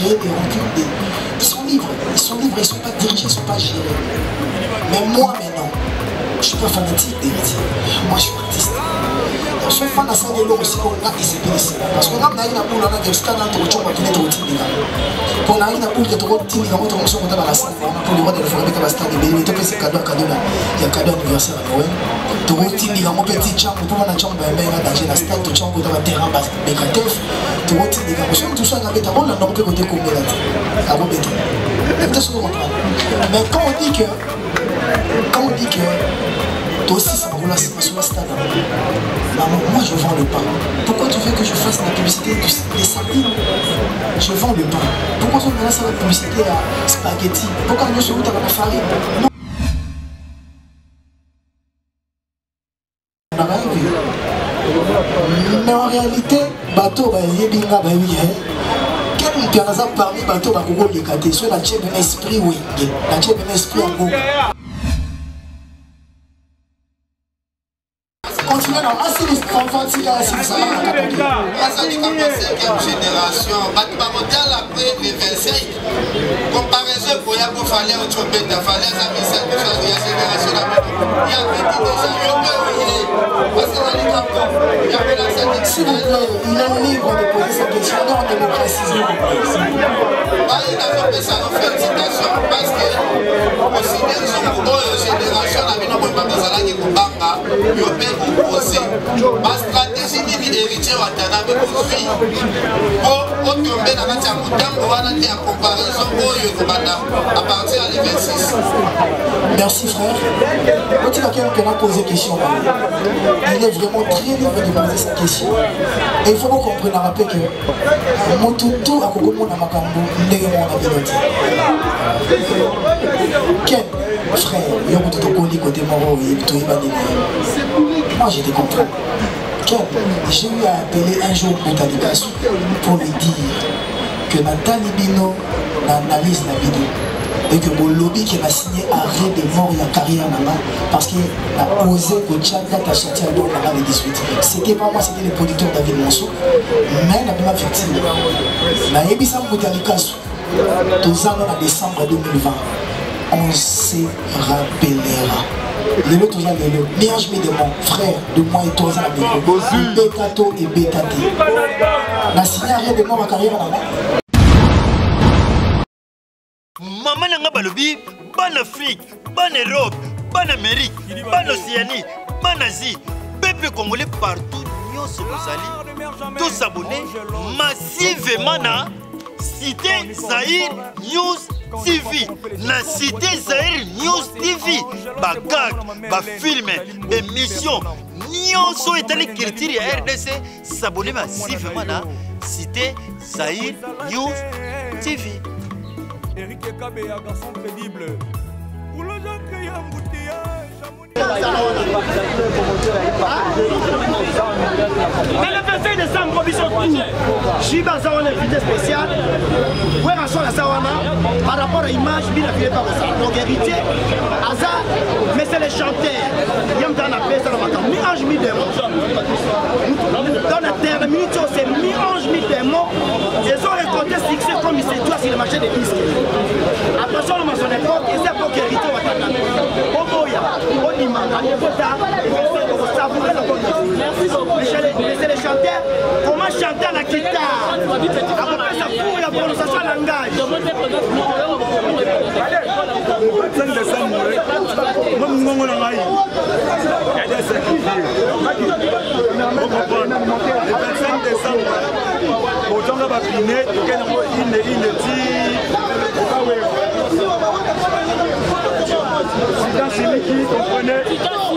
créer des rancunes. Ils sont libres, ils sont sont pas dirigés, ils sont pas gérés. Mais moi maintenant, je suis pas fanatique d'héritier. Moi je suis artiste. So fan na sang elo aussi on a ici parce que on a une boule on a des scandales de chomba qui n'est pas utile. Pour na une boule de trop utile quand on se compte dans la salle pour le roi de la forêt de Bastard mais il topé c'est cadeau là. Il y a cadeau anniversaire à Noël. Trop utile quand mon petit chambre pour na chambre ben na danger la stade de chambre dans terrain bas bécatef. Trop utile quand tout ça na beta on a non peut côté comme là. À bon beta. Mais quand on dit que toi aussi ça roule sur la stade. Maman, moi je vends le pain. Pourquoi tu veux que je fasse la publicité des sardines? Je vends le pain. Pourquoi on me laisse la publicité à spaghetti? Pourquoi on me sur la farine? Non. Mais en réalité, bateau, quel pianaza parmi bateau va courir les catés? Soit la chèvre d'un esprit, oui. La chèvre d'un esprit en gros. Continuez dans assez les enfants qui sont assis ça. Ça dit comme 5e génération, après les 25. Comparaison pour y avoir fallu autre bête, il fallait ça mais c'est la génération là. Il y a déjà parce que il y avait la s'il vous plaît, il est libre de poser cette question dans la démocratie. Il a fait ça en félicitation parce que aussi bien son génération la vie pas besoin de kubanga yo pe opposé ba stratégie ni héritier wa tanabe construit o tomber dans la mutambo wana te a comparaison oyo kobanda à partir de 26. Merci frère. Quand il a quelqu'un a posé question, il est vraiment très libre de poser cette question. Et il faut qu'on comprenne à rappeler que mon toutou a kokomo na makambo ndenge mon abelote. Quel frère, il y a beaucoup de colis côté moro et tout moi je te comprends. J'ai eu à appeler un jour Boutalikas pour lui dire que Nathalie Bino n'analyse la vidéo et que mon lobby qui m'a signé arrêt de mort et en carrière là-bas parce qu'il a osé que Tchadda t'a sorti à l'eau là-bas les 18. C'était pas moi, c'était le producteur David Monceau. Mais il n'a pas victime. La Ebissa Boutalikas, tous ans en décembre 2020, on se rappellera. Les autres gens de l'eau, mélange mes démons, frère de moi et toi, ça la Bécato et Bécaté. La signé arrêt de mort ma carrière là-bas. Maman n'a pas le bif, bonne Afrique, bonne Europe, bonne Amérique, bonne Océanie, bonne Asie, peuple congolais partout, nous sommes tous s'abonner massivement à Cité Zahir News TV. La Cité Zahir News TV. Bagag, film, émission, nous sommes étalés culture à RDC. S'abonner massivement à Cité Zahir News TV. Eric Kabe, un garçon crédible. Pour le gens qui ont embouteillage. Mais le 25 décembre, Shiba a un invité spécial. Où est la Sawana par rapport à l'image, il a fait par ça. Donc, héritier, Hazard, mais c'est les chanteurs. Il y a dans la paix, ça va être mi-ange, mi-démon. Dans la terre, la minute, c'est mi-ange, mi-démon. Ils ont récolté succès comme il s'est dit sur le marché des disques. Attention, le maçon époque, et c'est pour héritier, on va t'attendre. C'est les chanteurs. Comment chanter à la guitare? Après ça pour la prononciation à langage. C'est Siliki, comprenez? Alors,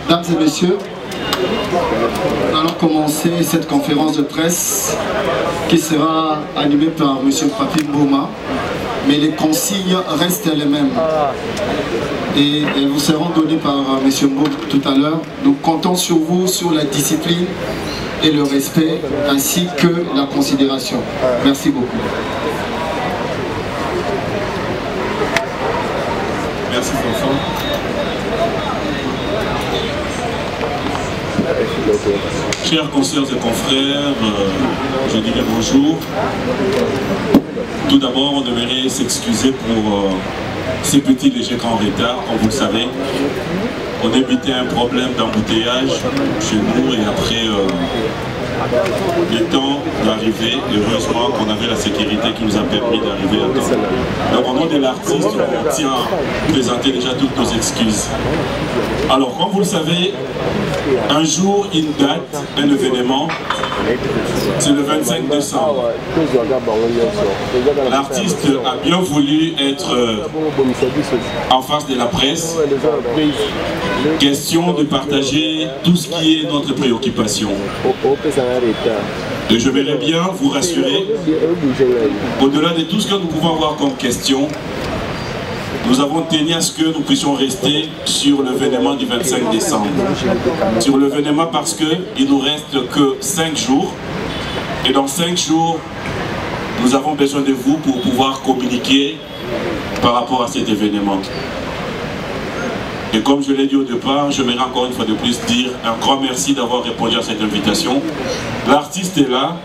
Dames et messieurs, nous allons commencer cette conférence de presse qui sera animée par M. Papi Mboma, mais les consignes restent les mêmes et elles vous seront données par M. Mboma tout à l'heure. Nous comptons sur vous, sur la discipline et le respect ainsi que la considération. Merci beaucoup. Merci François. Chers consoeurs et confrères, je dirais bonjour. Tout d'abord, on devrait s'excuser pour ces petits légers grands retards, comme vous le savez. On évitait un problème d'embouteillage chez nous et après le temps d'arriver, heureusement qu'on avait la sécurité qui nous a permis d'arriver à temps. Alors, au nom de l'artiste, on tient à présenter déjà toutes nos excuses. Alors, comme vous le savez, un jour, une date, un événement, c'est le 25 décembre. L'artiste a bien voulu être en face de la presse. Question de partager tout ce qui est notre préoccupation. Et je verrai bien vous rassurer, au-delà de tout ce que nous pouvons avoir comme question, nous avons tenu à ce que nous puissions rester sur l'événement du 25 décembre. Sur l'événement parce qu'il ne nous reste que 5 jours. Et dans 5 jours, nous avons besoin de vous pour pouvoir communiquer par rapport à cet événement. Et comme je l'ai dit au départ, j'aimerais encore une fois de plus dire un grand merci d'avoir répondu à cette invitation. L'artiste est là.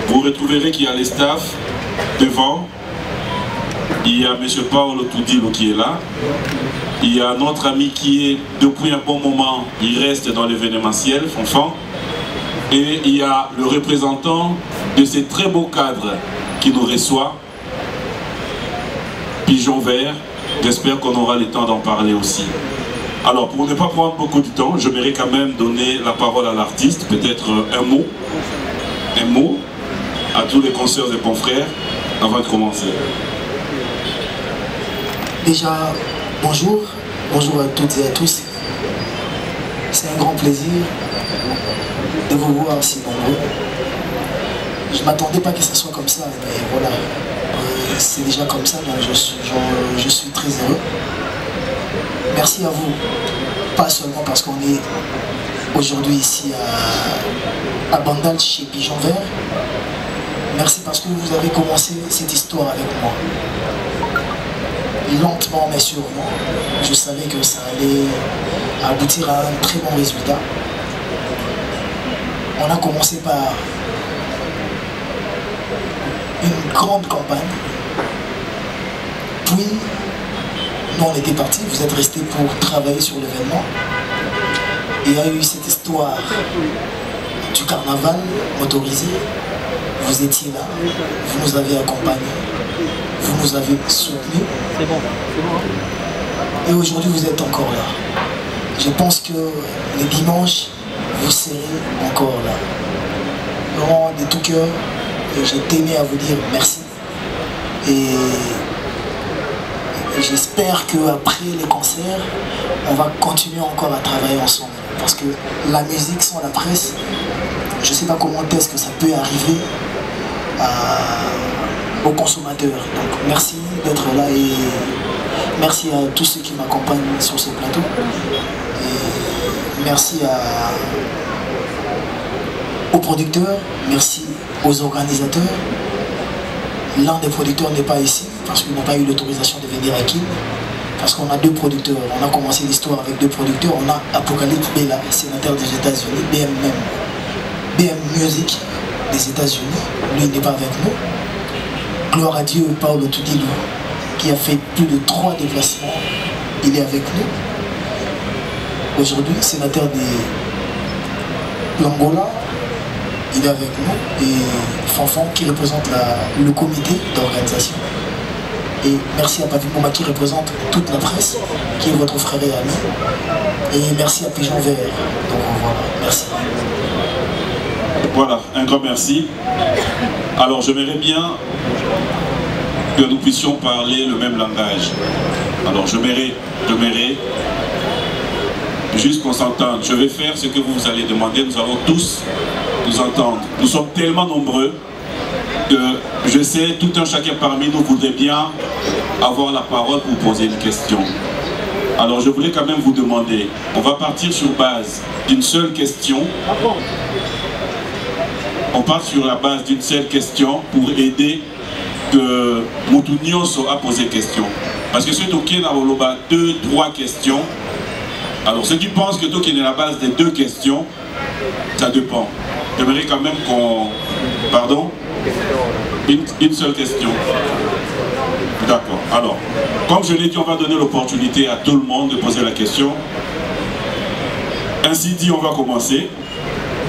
Vous retrouverez qu'il y a les staffs devant. Il y a M. Paolo Tudilo qui est là. Il y a notre ami qui est, depuis un bon moment, il reste dans l'événementiel, Fonfan. Et il y a le représentant de ces très beaux cadres qui nous reçoit, Pigeon Vert. J'espère qu'on aura le temps d'en parler aussi. Alors, pour ne pas prendre beaucoup de temps, j'aimerais quand même donner la parole à l'artiste, peut-être un mot à tous les consoeurs et confrères avant de commencer. Déjà, bonjour à toutes et à tous. C'est un grand plaisir de vous voir si nombreux. Je ne m'attendais pas que ce soit comme ça, mais voilà. C'est déjà comme ça, donc je suis très heureux. Merci à vous, pas seulement parce qu'on est aujourd'hui ici à Bandal chez Pigeon Vert. Merci parce que vous avez commencé cette histoire avec moi. Lentement mais sûrement, je savais que ça allait aboutir à un très bon résultat. On a commencé par une grande campagne. Puis, nous on était partis, vous êtes restés pour travailler sur l'événement. Il y a eu cette histoire du carnaval motorisé. Vous étiez là, vous nous avez accompagnés, vous nous avez soutenus. C'est bon. Et aujourd'hui, vous êtes encore là. Je pense que les dimanches, vous serez encore là. Vraiment, de tout cœur, j'ai tenu à vous dire merci. Et j'espère qu'après les concerts, on va continuer encore à travailler ensemble. Parce que la musique sans la presse, je ne sais pas comment est-ce que ça peut arriver aux consommateurs. Donc merci d'être là et merci à tous ceux qui m'accompagnent sur ce plateau. Et merci aux producteurs, merci aux organisateurs. L'un des producteurs n'est pas ici. parce qu'ils n'ont pas eu l'autorisation de venir à Kin. Parce qu'on a 2 producteurs. On a commencé l'histoire avec 2 producteurs. On a Apocalypse Bella, sénateur des États-Unis, BM Music des États-Unis. Lui, il n'est pas avec nous. Gloire à Dieu, Paolo Tudilou, qui a fait plus de 3 déplacements. Il est avec nous. Aujourd'hui, sénateur de l'Angola, il est avec nous. Et Fanfan, qui représente le comité d'organisation. Et merci à Papi Mouma qui représente toute la presse, qui est votre frère et ami. Et merci à Pigeon Vert. Donc voilà, merci. Voilà, un grand merci. Alors j'aimerais bien que nous puissions parler le même langage. Alors j'aimerais juste qu'on s'entende. Je vais faire ce que vous allez demander, nous allons tous nous entendre. Nous sommes tellement nombreux que je sais, tout un chacun parmi nous voudrait bien avoir la parole pour poser une question. Alors je voulais quand même vous demander, on va partir sur base d'une seule question. On part sur la base d'une seule question pour aider que Moutounioso a posé question. Parce que ceux qui ont 2-3 questions, alors ceux qui pensent que tout qui est la base des 2 questions, ça dépend. J'aimerais quand même qu'on... Pardon? Une seule question. D'accord. Alors, comme je l'ai dit, on va donner l'opportunité à tout le monde de poser la question. Ainsi dit, on va commencer.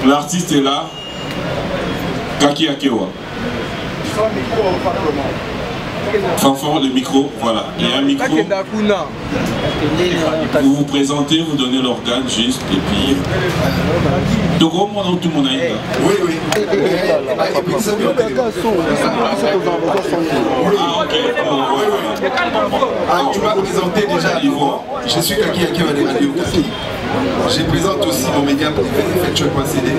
L'artiste est là. Kaki Akewa. Fanfan, le micro, voilà. Il y a un micro. Vous vous présentez, vous donnez l'organe juste, et puis... Donc au moins tout le monde a été. Oui, oui. Ah, ok. Tu m'as présenté déjà à Yvon. Je suis Kaki Akewa de Radio Kaki. Je présente aussi mon média pour CD.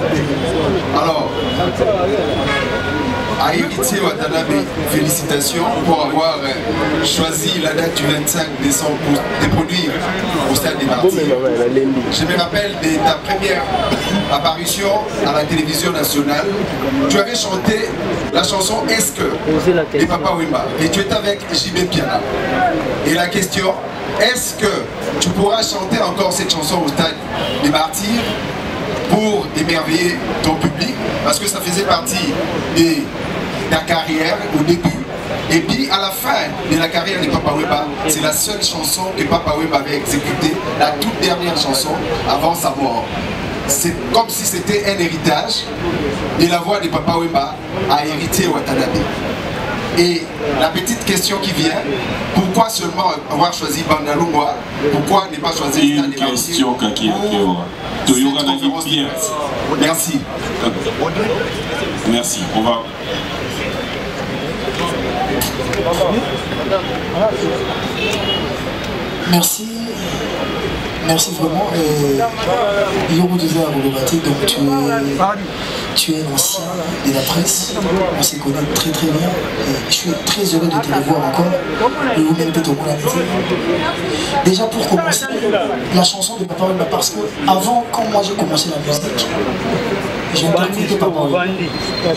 Alors, à Héritier Watanabe, félicitations pour avoir choisi la date du 25 décembre pour te produire au Stade des Martyrs. Je me rappelle de ta première apparition à la télévision nationale. Tu avais chanté la chanson Est-ce que de Papa Wemba et tu étais avec JB Piana. Et la question, est-ce que tu pourras chanter encore cette chanson au Stade des Martyrs pour émerveiller ton public, parce que ça faisait partie de ta carrière au début, et puis à la fin de la carrière de Papa Wemba, c'est la seule chanson que Papa Wemba avait exécutée, la toute dernière chanson avant sa mort. C'est comme si c'était un héritage de la voix de Papa Wemba à Héritier Watanabe. Et la petite question qui vient, pourquoi seulement avoir choisi Bandalungwa? Pourquoi ne pas choisir une question Kaki Akewa. Merci. Merci. On va... Merci. Merci vraiment. Yoro disait à Roulobati, donc tu es l'ancien de la presse. On s'y connaît très très bien. Et je suis très heureux de te revoir encore. Et vous-même peut-être au déjà pour commencer, la chanson de Papa Wemba, parce que avant, quand moi j'ai commencé la musique, j'ai interprété Papa Wemba. Et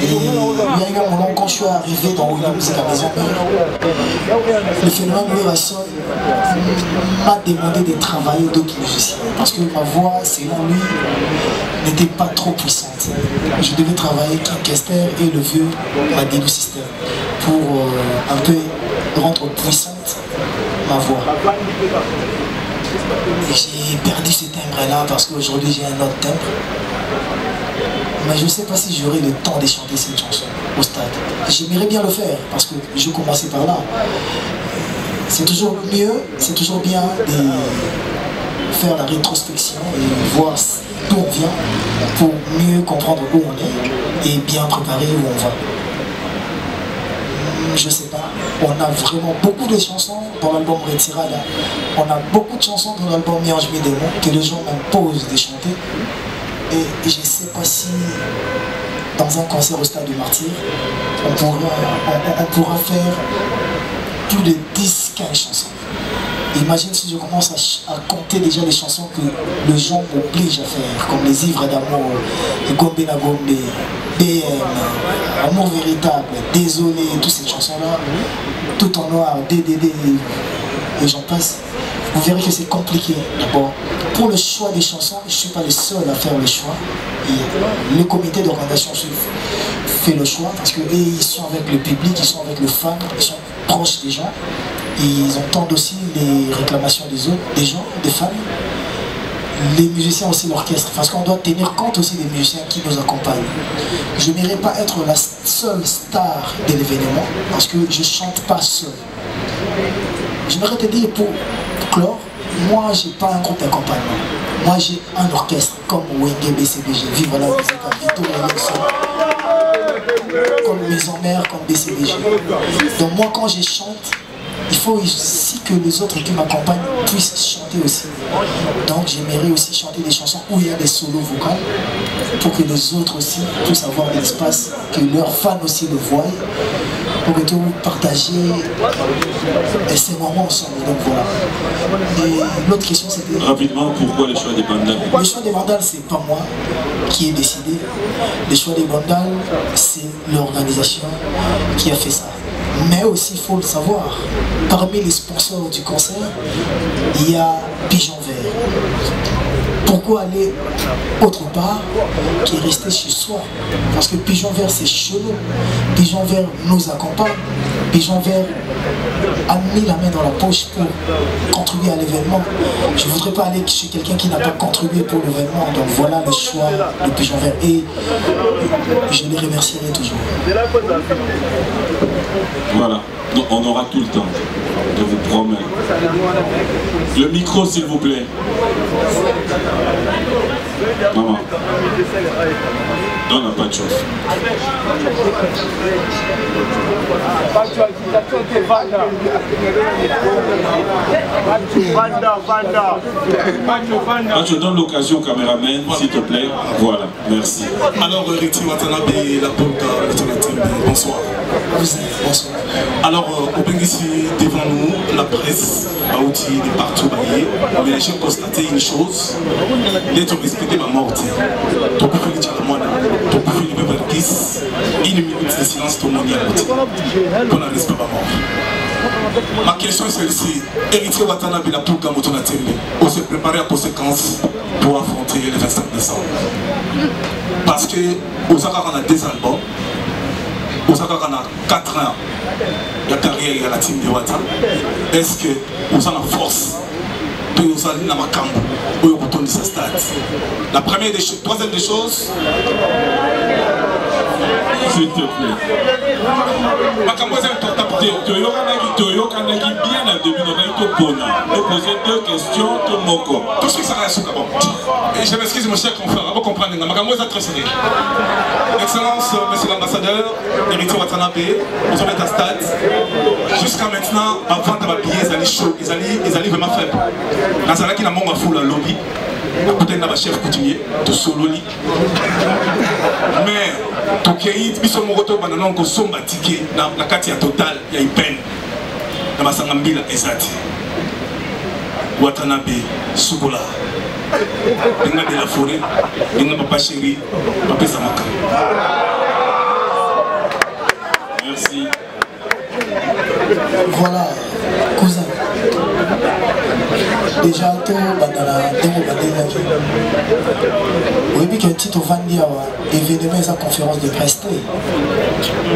il y a eu un moment quand je suis arrivé dans Williams à la maison, le phénomène Werason m'a demandé de travailler d'autres musiciens. Parce que ma voix, selon lui, n'était pas trop puissante. Je devais travailler King Kester et le vieux Madelu System pour un peu rendre puissante ma voix. J'ai perdu ce timbre-là parce qu'aujourd'hui j'ai un autre timbre. Mais je ne sais pas si j'aurai le temps de chanter cette chanson au stade. J'aimerais bien le faire parce que je commençais par là. C'est toujours mieux, c'est toujours bien de faire la rétrospection et voir d'où on vient pour mieux comprendre où on est et bien préparer où on va. Je sais pas, on a vraiment beaucoup de chansons dans l'album Retirada. On a beaucoup de chansons dans l'album Miange Midemo que les gens m'imposent de chanter. Et je ne sais pas si dans un concert au Stade du Martyr, on pourra faire plus de 10-15 chansons. Imagine si je commence à compter déjà les chansons que les gens m'obligent à faire, comme Les Ivres d'amour, Gombe na Gombe, BM, Amour véritable, désolé, toutes ces chansons-là, tout en noir, DDD, et j'en passe. Vous verrez que c'est compliqué. D'abord, pour le choix des chansons, je ne suis pas le seul à faire le choix. Et le comité d'organisation fait le choix parce qu'ils sont avec le public, ils sont avec le fan, ils sont proches des gens. Ils entendent aussi les réclamations des autres, des gens, des fans. Les musiciens aussi, l'orchestre, parce qu'on doit tenir compte aussi des musiciens qui nous accompagnent. Je n'irai pas être la seule star de l'événement parce que je ne chante pas seul. J'aimerais te dire pour clore, moi j'ai pas un groupe d'accompagnement. Moi j'ai un orchestre comme Wenge BCBG, Vive la musique, comme Maison Mère, comme BCBG. Donc moi quand je chante, il faut aussi que les autres qui m'accompagnent puissent chanter aussi. Donc j'aimerais aussi chanter des chansons où il y a des solos vocaux pour que les autres aussi puissent avoir de l'espace, que leurs fans aussi le voient, pour que tout partager ces moments ensemble. Donc voilà. Et l'autre question c'était... Rapidement, pourquoi le choix des bandales? Le choix des bandales, c'est pas moi qui ai décidé. Le choix des bandales, c'est l'organisation qui a fait ça. Mais aussi, il faut le savoir, parmi les sponsors du concert, il y a Pigeon Vert. Pourquoi aller autre part qui est resté chez soi? Parce que Pigeon Vert, c'est chelou. Pigeon Vert nous accompagne. Pigeon Vert a mis la main dans la poche pour contribuer à l'événement. Je ne voudrais pas aller chez quelqu'un qui n'a pas contribué pour l'événement. Donc voilà le choix de Pigeon Vert. Et je les remercierai toujours. Voilà, donc, on aura tout le temps, je vous promets. Le micro, s'il vous plaît. Maman, donne un pas de chauffe. Je donne l'occasion au caméraman, s'il te plaît. Voilà, merci. Alors, Riti Watanabe, la Polka, bonsoir. Bonsoir. Alors, au ici devant nous, la presse, Baouti, de partout, mais j'ai constaté une chose, d'être respecté ma mort. Tu peux faire le moine, tu peux faire le Beverkis, une minute de silence, tout le monde y a voté. Qu'on ne reste pas mort. Ma question est celle-ci. Eritrea Watanabe, la Polka, Motona Tembe, on s'est préparé à conséquences pour affronter le 25 décembre. Parce que, Osaka, on a 2 albums. Osaka a 4 ans de carrière à la team de Wata. Est-ce que vous avez la force pour vous aller dans ma camp pour vous retourner sa stade? La première des choses, troisième des choses. S'il te plaît. Toyokanaki bien à début de poser 2 questions, tout moko. Tout ce qui s'arrête sur d'abord. Et je m'excuse, mon cher confrère, vous comprenez, ma très serré. Excellence, monsieur l'ambassadeur, Eritrea Watanabe, nous sommes à stade. Jusqu'à maintenant, avant de m'habiller, ils allaient chaud, ils allaient vraiment faibles. Dans ce cas-là, il y a un foule à lobby. Peut-être que chef coutumier, tout solo. Mais, tout ce qui est mis sur mon retour, on a somba ticket dans la carte totale, il y a une peine. Dans ma sangambila, Ezati. Watanabe, Sugola. Denga de la forêt, Denga papa chéri, papa Samaka. Merci. Voilà, cousin. Déjà, tout bandana, démo bandana. Oui, puis que Tito Vandi a événement sa conférence de presse.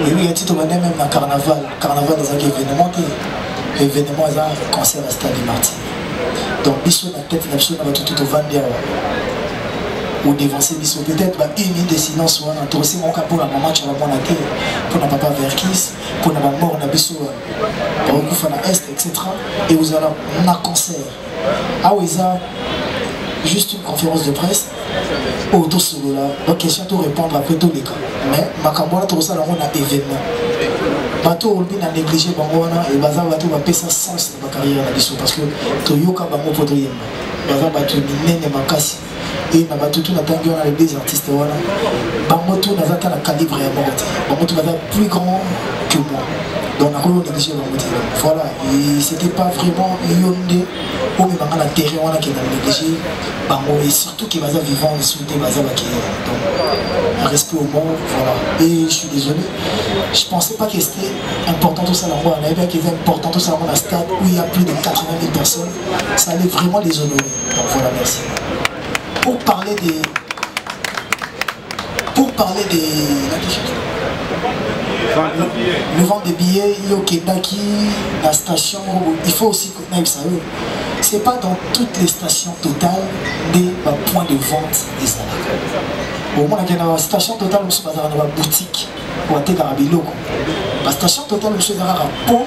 Et oui, Tito Vandi même dans carnaval des événements. Événement est un concert à Stade Martin. Donc, Bissot la tête, Napso n'a pas tout Vandi ou dévancer Bissot. Peut-être une minute de silence ou un aussi mon cas pour la maman, tu vas voir la tête, pour la papa Verkis, pour la mort, on a Bissot, pour le coup, Est, etc. Et vous allez un concert. Ah oui, ça, juste une conférence de presse, autour solo là, donc question de répondre après tous les cas. Mais ma cambola tout ça là on a événement. Bateau on a négligé bangona et bazar bateau va payer ça sens de ma carrière là dessus parce que Toyoka bango podriem. Bazar bateau nene makasi et na bateau tout n'attendait on a les deux artistes voilà. Bango tout n'a pas la calibre à mort. Bango tout bazar plus grand que moi. Donc on a négligé bango. Voilà, et c'était pas vraiment Yondé on met dans le terrain, on a qui est négligé, et surtout qui va vivant, et souhaiter baza qui donc un respect au monde, voilà. Et je suis désolé, je pensais pas que c'était important tout ça là, on avait bien qu'il était important tout ça dans la stade où il y a plus de 80 000 personnes, ça allait vraiment les honorer. Donc voilà, merci. Pour parler des le vent des billets, il y a au Kendaki, la station, il faut aussi que ça c'est pas dans toutes les stations totales des points de vente des arcs. Au moins, il y a une station totale, je suis pas dans la boutique, ou à Tegarabilo. La station totale, je suis dans la peau,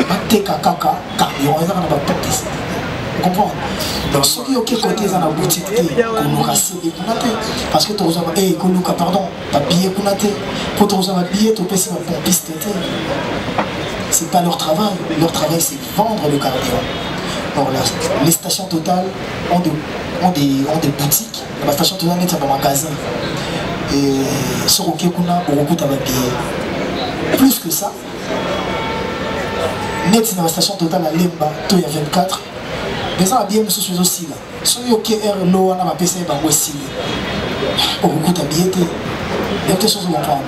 à Tekakaka, carburant, et dans la porte. Vous comprenez? Donc, ceux qui ont côté dans la boutique, parce que tu as pardon, tu as billet, pour tu as billet, tu as payé un pompiste. C'est pas leur travail. Leur travail, c'est vendre le carburant. Alors, les stations totales ont des boutiques. La station totale est dans un magasin. Et sur le Kekuna, on recoute avec billet. Plus que ça, net dans la station totale à Lemba, il y a 24. Mais ça va bien, monsieur Souzo Sila. Si vous avez un lot, on a un PC, on va aussi. On recoute à billet. Il y a quelque chose à comprendre.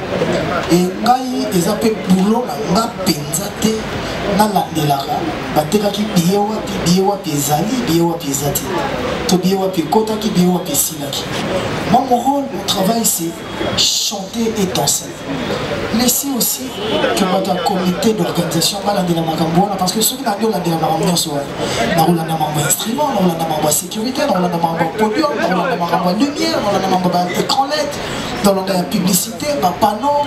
Et quand ils appellent boulot, on a pensé na la delara bateka ki biyewa pi zati to biyewa pi kota ki biyewa pi silaki. Mon rôle au travail c'est chanter et danser. Laissez aussi que votre comité d'organisation va la makamboana parce que ceux qui n'ont pas la makamboana soit na roula na mambo instrument, na roula na mambo sécurité, na roula na mambo podium, na roula na mambo lumière, na roula na mambo écran LED, dans la publicité, panneau,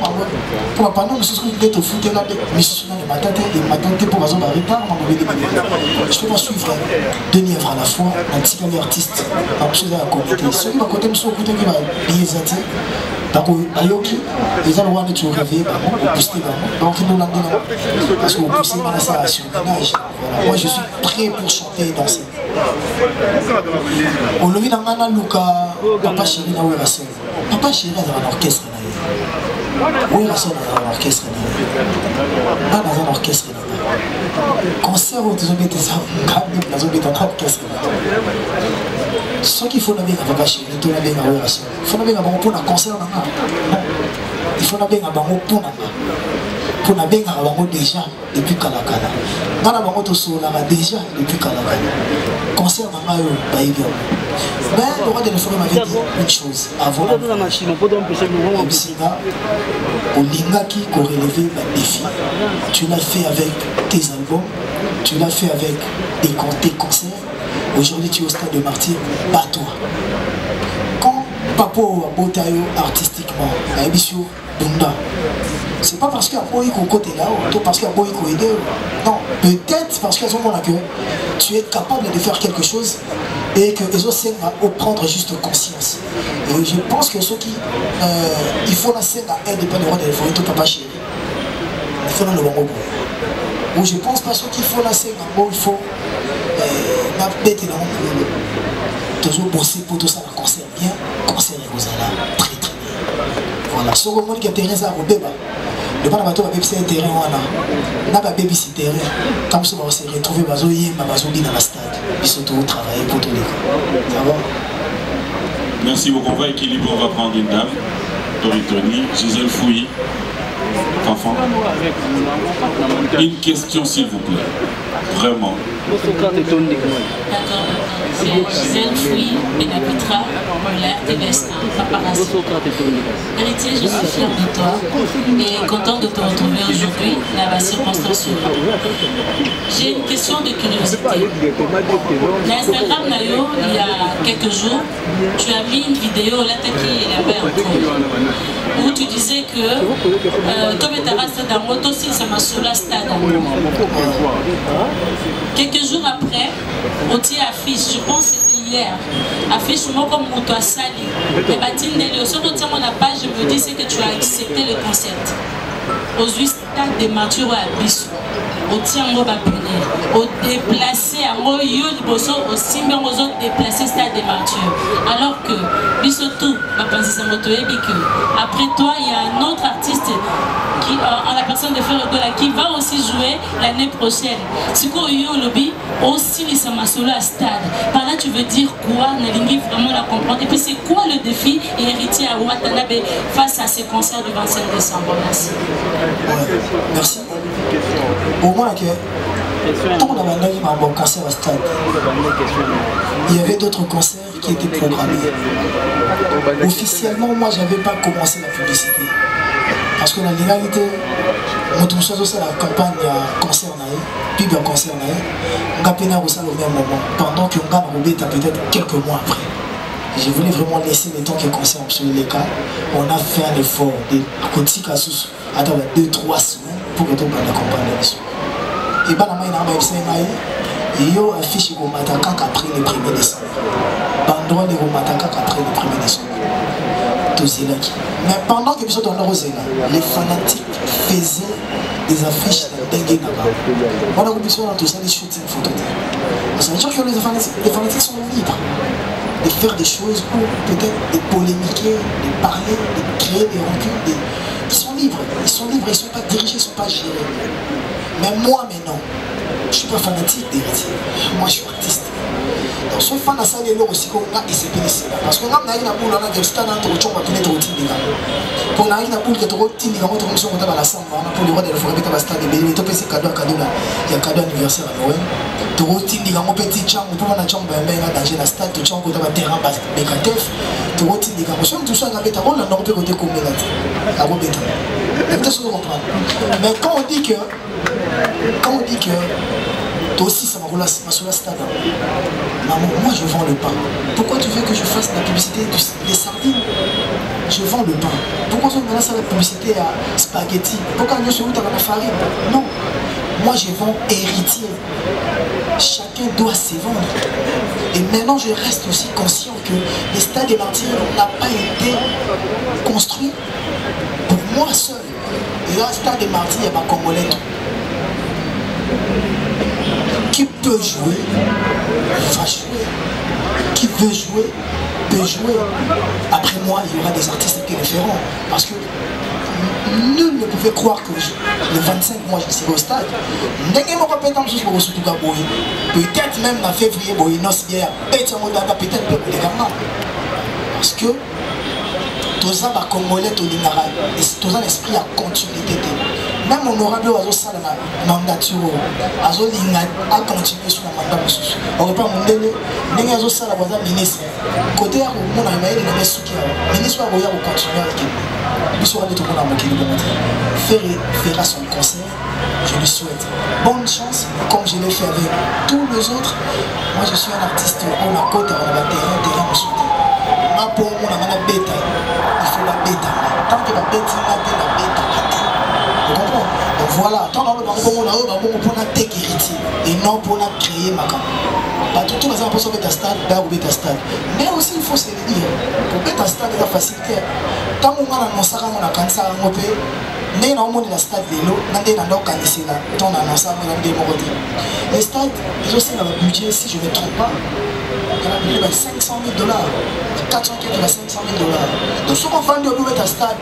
pour panneau, nous sommes des au foot là, mais je suis dans le matin pour raison de retard, je ne peux pas suivre deux livres à la fois, un petit peu artiste, un petit peu à côté. Ceux qui vont côté, sont côté qui va bien zati, donc ayoki, les gens vont être rêver, on pousser donc nous l'avons parce qu'on pousse mal ça sur le ménage. Moi je suis prêt pour chanter et danser. On le vit dans Nana Luka, papa chéri na Ouerasson. Papa chéri dans un orchestre. Ouerasson dans un orchestre. Pas dans un orchestre. Concert où tu as mis dans un orchestre. Ce qu'il faut avec papa chéri, tu as mis dans Ouerasson. Il faut avec un bon concert. Il faut avec un bon pour na benga bango déjà depuis Kalakala. Dans la bango to sola déjà depuis Kalakala. Concert na mayo baïbia. Mais le roi de l'information m'avait dit une chose avant la machine pour empêcher le roi Bissina au Lingaki pour relever le défi. Tu l'as fait avec tes albums, tu l'as fait avec tes concerts. Aujourd'hui tu es au stade de martyr, bats-toi. Quand Papo a botayo artistiquement, la émission Bunda. C'est pas parce qu'il y a un boy côté là, ou parce qu'il y a un boy qui aide. Non, peut-être parce qu'à ce moment-là que tu es capable de faire quelque chose et que les autres va prendre juste conscience. Et je pense que ceux qui il faut la scène à aide pas le roi de l'effort, tout papa chéri. Il faut dans le bon ou je pense pas ceux qui font la scène en il faut la bête dans le toujours bosser pour tout ça dans concert bien, concert et vous allez très très bien. Voilà, ce moment qui a terrain ça au débat. Le ban bateau va baby c'est terrain wana. Na ba baby c'est terrain. Comme ça on se retrouver bazoyi ma bazobi dans la stade. Ils sont tous travailler pour tous les gars. Ça va? Merci beaucoup. On va équilibrer, on va prendre une dame. Toritoni, Gisèle Fouilly. Enfant. Une question s'il vous plaît. Vraiment. D'accord. C'est Gisèle Fouilly, Pénapitra, pour la RTVS 1, paparazzi. Héritier, je suis fière de toi et contente de te retrouver aujourd'hui dans la circonstance. J'ai une question de curiosité. L'Instagram Nayo, il y a quelques jours, tu as mis une vidéo là qui est la mère où tu disais que comme tu as dans moto, si ça m'a sur la stade. Quelques jours après, on tient affiche, je pense que c'était hier, affiche moi comme on doit salir. Mais Batine Nelio, sur notre page, je me dis c'est que tu as accepté le concept. Aux 8 stades des martyrs à Bissou. otia yango bapunir odeplace yango yo liboso osimbi yango ozodeplace stade de martyr alors que biso tout bapanzisa yango toyebi que après toi il y a un autre artiste qui en la personne de Frère Gola qui va aussi jouer l'année prochaine. Siko yo lobby aussi les masolo à stade. Par là tu veux dire quoi? Nalingi vraiment la comprendre. Et puis c'est quoi le défi et héritier à Watanabe face à ces concerts du 25 décembre? Merci. Ouais, merci. Au moins que tant qu'on avait un bon concert à stade, il y avait d'autres concerts qui étaient programmés. Officiellement, moi j'avais pas commencé la publicité. Parce que dans la réalité, nous sommes aussi à la campagne concert, puis bien concert, on a peine à au même moment, pendant que on a peut-être quelques mois après. Je voulais vraiment laisser le temps que le concert sur les cas. On a fait un effort de côté casus à 2-3 semaines pour que tout le monde accompagne. Et bien, il y a un affiche au Mataka après le 1er décembre. Bandroit de Mataka après le 1er décembre. Mais pendant que nous sommes dans les fanatiques faisaient des affiches dengue. On a oublié dans tout ça des shootings photos. Ça veut dire que les fanatiques sont libres de faire des choses pour peut-être de polémiquer, de parler, de créer des rancunes. Ils sont libres, ils ne sont pas dirigés, ils ne sont pas gérés. Mais moi maintenant, je ne suis pas fanatique d'héritier. Moi je suis artiste. Donc ce fan à ça les lots aussi qu'on a essayé parce que quand on a une boule on a des stades entre autres on va tenir trop timide. Pour on a une boule qui est trop timide on va trouver sur la salle pour le roi de la forêt mettre la stade de Béli. Tu peux essayer cadeau là. Il y a cadeau anniversaire à Noël. Trop timide on petit chambre pour on a chambre ben là danger la stade tu chambre dans terrain bas Bekatef. Trop timide on somme tout ça on a bêta on a n'aurait côté comme là. À bêta. Peut-être que comprendre. Mais quand on dit que toi aussi ça m'a relancé sur la stade. Maman, moi je vends le pain. Pourquoi tu veux que je fasse la publicité des sardines? Je vends le pain. Pourquoi on me lance la publicité à spaghetti? Pourquoi je suis où dans la farine? Non. Moi je vends héritier. Chacun doit se vendre. Et maintenant je reste aussi conscient que le stade des martyrs n'a pas été construit pour moi seul. Et là, le stade des martyrs, il y a ma Congolais. Qui peut jouer, va jouer. Qui veut jouer, peut jouer. Après moi, il y aura des artistes qui référents. Parce que nul ne pouvait croire que le 25 mois, je serai au stade. Peut-être même en février, peut-être parce que tous les Congolais, tous les esprits à continuité. Même honorable à la mandature, à continuer sur la mandat. On ne peut pas demander, mais à la ministre. Côté à mon ami, il y a des soutiens. Ministre va continuer avec lui. Il sera de tout le monde fera son concert. Je lui souhaite bonne chance, comme je l'ai fait avec tous les autres. Moi, je suis un artiste, on a côté, on a terrain, on soutient. Pour moi, on a bêta. Il faut la bêta. Tant que la bêta, la bêta. Vous comprenez? Donc voilà, tant que on a pour la tech héritier et non pour la créer ma camp. Pas tout le monde pour bêta stade, bêta stade. Mais aussi il faut se le dire. Pour bêta stade, il y a facilité. Tant qu'on a annoncé qu'on a cancer à mon pays, mais on a la stade de l'eau, on a annoncé là, on a annoncé qu'on a démodé. Les stades, ils ont aussi dans le budget, si je ne me trompe pas. Il y a plus de 500 000 $, 400 000 $, 500 000 $. Donc, ce qu'on vend de l'eau est à stade,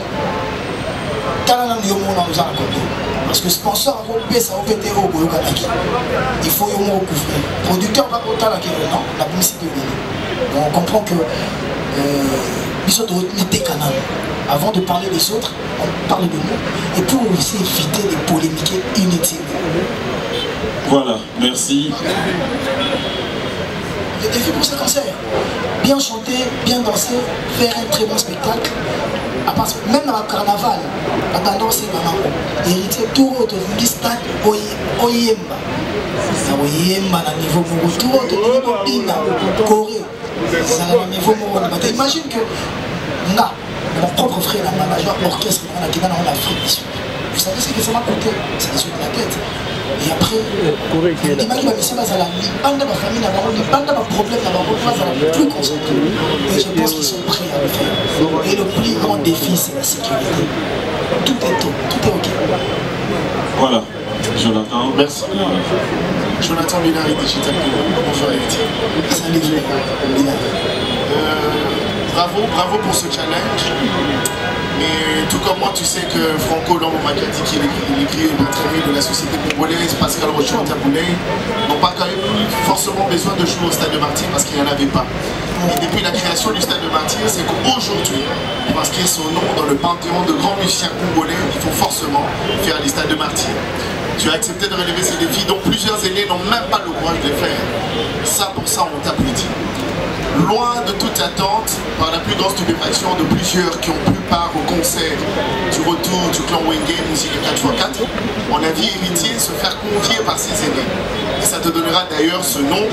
parce que sponsor ça va péter au bout il faut y recouvrir. Producteur va autant la non, la publicité. Donc on comprend que les autres n'étaient canal. Avant de parler des autres, on parle de nous. Et pour aussi éviter les polémiques inutiles. Voilà, merci. Le défi pour ce concert, bien chanter, bien danser, faire un très bon spectacle. Même dans le carnaval, la tendance est vraiment héritier tout autre, une stade Oyemba. Oyemba à niveau Mogo, tout autre niveau Bina, Corée. C'est à niveau Mogo. Imagine que mon propre frère, la manager orchestre, qui est dans l'Afrique. Vous savez ce que ça m'a coûté? C'est des yeux de la tête. Et après, imagine que c'est la famille, la problème, la plus concentré. Et je pense qu'ils sont prêts à le faire. Et le plus grand défi, c'est la sécurité. Tout est ok. Voilà. Jonathan. Merci. Jonathan Minari, Digital Guru. Bonjour Héritier. Salut, bravo pour ce challenge. Mais tout comme moi, tu sais que Franco Lambo Makati, qui est l'écuyer de la société congolaise, Pascal Rochon Taboulay, n'ont pas quand même forcément besoin de jouer au Stade de Martyrs parce qu'il n'y en avait pas. Et depuis la création du Stade de Martyrs, c'est qu'aujourd'hui, pour inscrire son nom dans le panthéon de grands musiciens congolais, il faut forcément faire les Stades de Martyrs. Tu as accepté de relever ces défis dont plusieurs aînés n'ont même pas le courage de les faire. Ça, pour ça, on t'applaudit. Loin de toute attente, par la plus grande stupéfaction de plusieurs qui ont pris part au concert du retour du clan Wenge Musique 4x4, on a vu Héritier se faire convier par ses aînés. Et ça te donnera d'ailleurs ce nom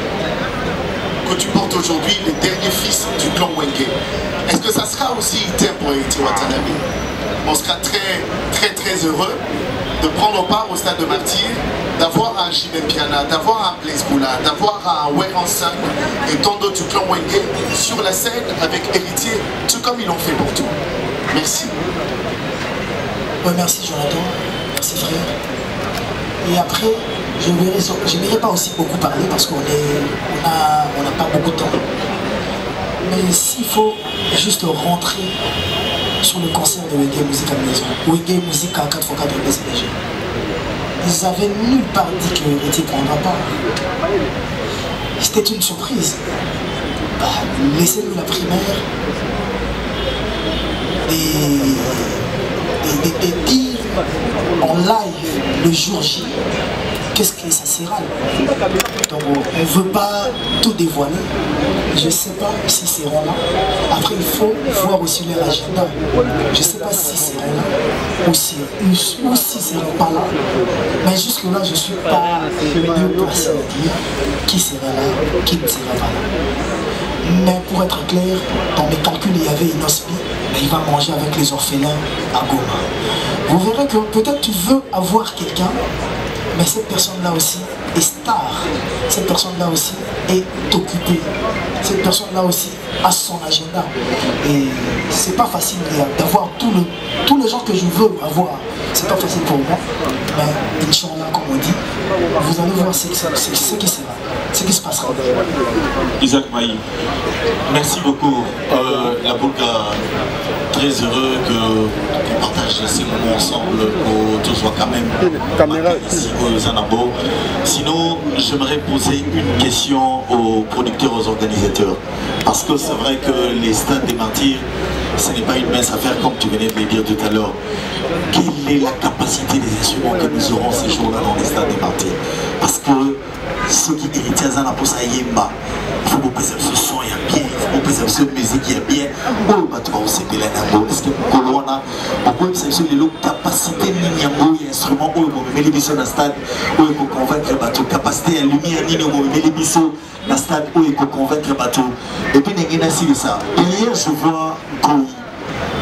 que tu portes aujourd'hui, le dernier fils du clan Wenge. Est-ce que ça sera aussi item pour Héritier Watanabe? On sera très heureux de prendre part au Stade de Martyrs, d'avoir un Jimem Piana, d'avoir un Blaise Boula, d'avoir un Weranson et tant d'autres du clan Wenge sur la scène avec Héritier, tout comme ils l'ont fait pour tout. Merci. Ouais, merci Jonathan, merci frère. Et après, je n'irai pas aussi beaucoup parler parce qu'on n'a pas beaucoup de temps. Mais s'il faut juste rentrer sur le concert de Wenge Musique à la maison, Wenge Musique à 4x4 de BCDG. Ils avaient nulle part dit que Héritier ne prendra pas. C'était une surprise. Bah, laissez-nous la primaire et dire en live le jour J qu'est-ce que ça sera. Donc on ne veut pas tout dévoiler. Je ne sais pas si c'est seront là. Après il faut voir aussi leur agenda. Je ne sais pas si c'est seront là ou si seront pas là. Mais jusque là je ne suis pas mieux placé à dire qui sera là, qui ne sera pas là. Mais pour être clair, dans mes calculs il y avait Inospi, mais il va manger avec les orphelins à Goma. Vous verrez que peut-être tu veux avoir quelqu'un, mais cette personne-là aussi est star. Cette personne-là aussi est occupée. Cette personne-là aussi a son agenda. Et c'est pas facile d'avoir tous les gens que je veux avoir. C'est pas facile pour moi. Mais Inch'Allah, comme on dit, vous allez voir ce qui sera, ce qui se passera. Isaac Maï, merci beaucoup. La Boulga, très heureux que partage ces moments ensemble pour tous soit quand même ici au Zanabo. Sinon, j'aimerais poser une question aux producteurs, aux organisateurs. Parce que c'est vrai que les stades des martyrs, ce n'est pas une mince affaire comme tu venais de le dire tout à l'heure. Quelle est la capacité des instruments que nous aurons ces jours-là dans les stades des martyrs? Parce que ceux qui héritent à pour ça yemba, il faut que ce son est bien, il faut que ce musique est bien. Oh, bah tu vas aussi bien là. Est-ce que Colonna, pourquoi c'est les capacités n'importe quel instrument où on met les bisous dans le stade où il faut convaincre bateau, capacité à lumière ni on met les bisous dans le stade où il faut convaincre bateau. Et puis il y a ça. Hier je vois Koui,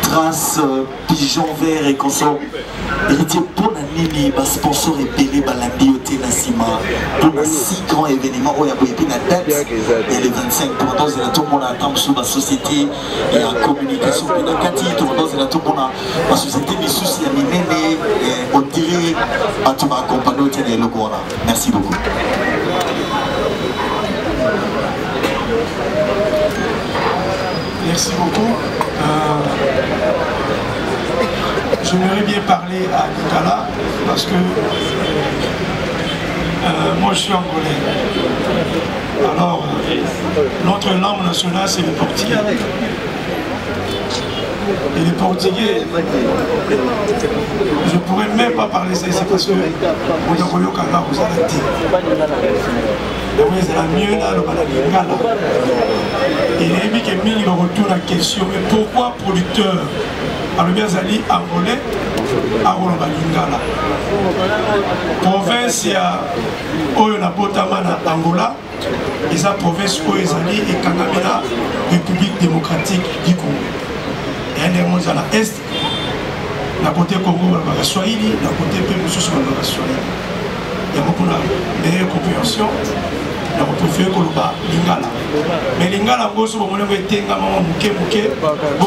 Trace, Pigeon Vert et consort. Héritier pour la nini, le sponsor est payé par la bioté Nassima pour un si grand événement où il y a une date et le 25 pour dans tout le monde attend sur la société et en communication puis dans Kati tout le monde tout le monde la société des soucis à miner on dirait à tout accompagner au tenir le corps. Merci beaucoup. Merci beaucoup. J'aimerais bien parler à Nicolas parce que moi je suis angolais. Alors, notre langue nationale c'est le portugais. Et le portugais, je ne pourrais même pas parler ça, c'est parce que on a voulu qu'on a vous arrêté. C'est la mieux là, le balade. Et il a mis que Ming retourne la question, mais pourquoi producteur Alubia-Zali angolais à Rolombalingala? Province ya Oyo na Botamana Angola, et sa province Oyo-Zali et Kangamina, République démocratique du Congo. Et un des mondes à l'Est, la côté Congo, la Swahili, la côté Pémoussous, la Swahili. Il y a beaucoup de meilleure compréhension. On préfère que le Lingala. Mais Lingala, vous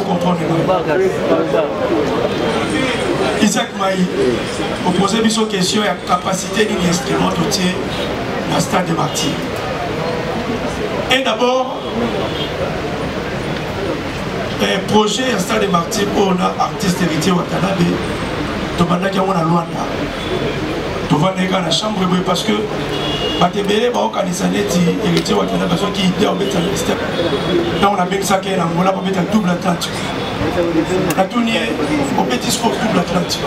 comprenez. Isaac Maï, vous posez une question à la capacité d'un instrument de tir dans le stade de Martyrs. Et d'abord, le projet à stade de Martyrs pour un artiste héritier Watanabe, tu vas dire qu'on a loin là. Tu vas dire dans la chambre parce que Batebele va organiser héritier Watanabe parce qu'il est en bête à l'extérieur. Là on a bien ça qui est en Angola pour mettre un double Atlantique. La tournée au petit sport double Atlantique.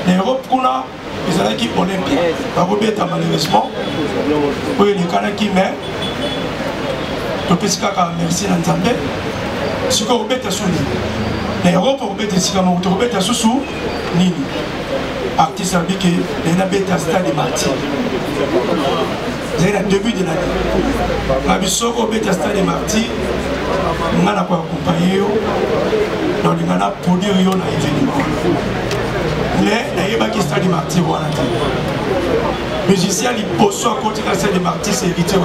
L'Europe qu'on a, ils ont l'équipe olympique. La Robert malheureusement. Oui, les Canadiens qui met. Merci Nzambe. Si vous avez sous l'Europe, vous avez sous Nini. Artiste a dit que les nabeta stade de Martyrs. C'est le début de l'année. La biso ko beta stade de Martyrs. On a accompagné dans le Ghana produire un événement. Mais il y a un stade de Martyrs. Musicien, il pose à côté de la stade de Martyrs, c'est héritier.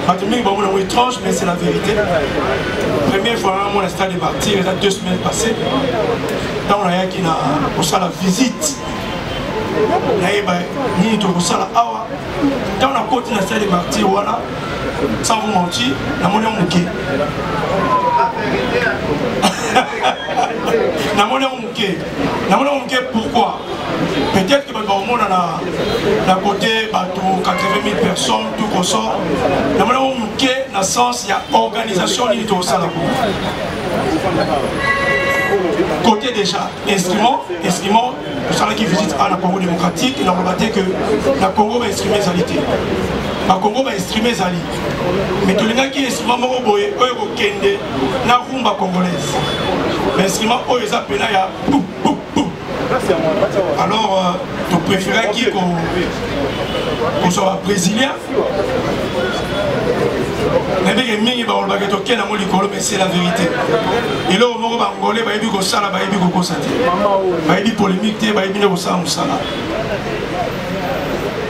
C'est étrange, mais c'est la vérité. Première fois, on a un stade de Martyrs, il y a 2 semaines passées. Là, on a eu la visite. On a eu la awa. Là, on a côté de la stade de Martyrs, voilà. Sans vous mentir, on a mon mouké. Pourquoi? Peut-être que au monde a côté 80 000 personnes, tout comme ça. Dans le sens, il y a organisation de côté déjà, instrument, le salaire qui visite à la Congo démocratique, il a rebatté que la Congo va instrumer Zalité. La Congo va instrumer Zali. Mais tout le monde qui est instrument Moroboé, eux au Kende, la rumba congolaise. L'instrument, eux, ils appellent là, boum, boum, boum. Alors, tu préférais qu'on soit brésilien? Mais c'est la vérité. Et là, on va Angolais, il y a sala, il y a polémique, il y a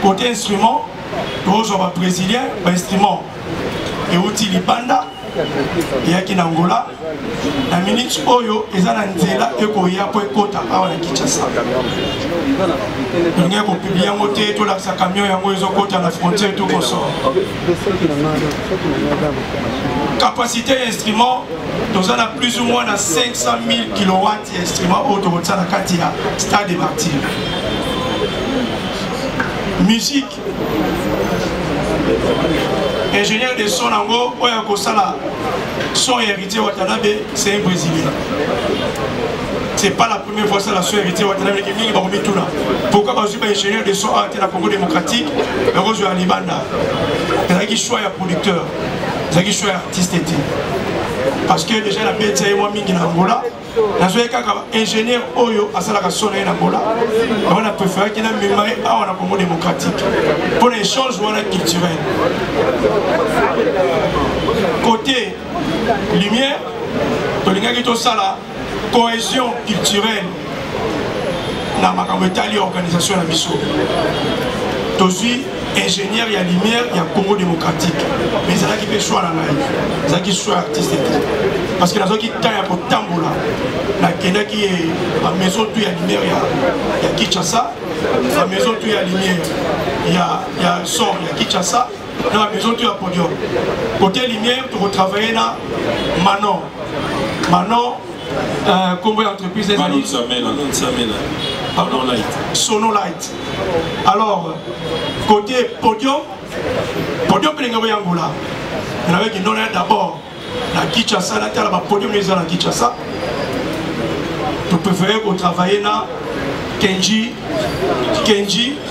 côté instrument, on va brésilien, instrument et outil Libanda, il y a qui en Angola. La minute Oyo, ils ont un zéla et qu'on y a pour Kota à Kinshasa. Il y a pour publier un côté, tout là, ça camion, il y a un côté à la frontière, tout comme ça. Capacité d'instrument, nous avons plus ou moins 500 000 kW d'instruments autour de la Katia, stade de Martyrs. Musique. Ingénieur de son Ango, son héritier Watanabe, c'est un Brésilien. C'est pas la première fois que la son héritier Watanabe qui vient de tout là. Pourquoi parce que ingénieur de son à la Congo démocratique, heureusement je suis à Libanda. C'est qui choisit un producteur, c'est qui choisit un artiste. Parce que déjà la bête c'est moi mingi na Angola. Na zoé kaka ingénieur Oyo à la son en Angola. On a préféré qu'il a mémoire à la Congo démocratique. Pour l'échange culturel. Côté lumière, la cohésion culturelle dans ma organisation de la mission. Aujourd'hui, ingénieur, il y a lumière, il y a Congo démocratique. Mais c'est là qui fait choix dans la vie. C'est là qui choix artiste. Parce que la zone qui taille pour Tambola, la Kenya qui est la maison où il y a lumière, il y a Kinshasa. La maison où il y a lumière, il y a son, il y a Kinshasa. Dans la maison où il y a podium. Côté lumière, tu retravailles dans Manon. Manon, combien d'entreprises Manon Sonolight. Sonolight. Alors, côté podium, podium pour les Angola. Il y avait qui donnait d'abord la Kinshasa, la podium les la Kinshasa. Tu préfères qu'on travaille dans Kenji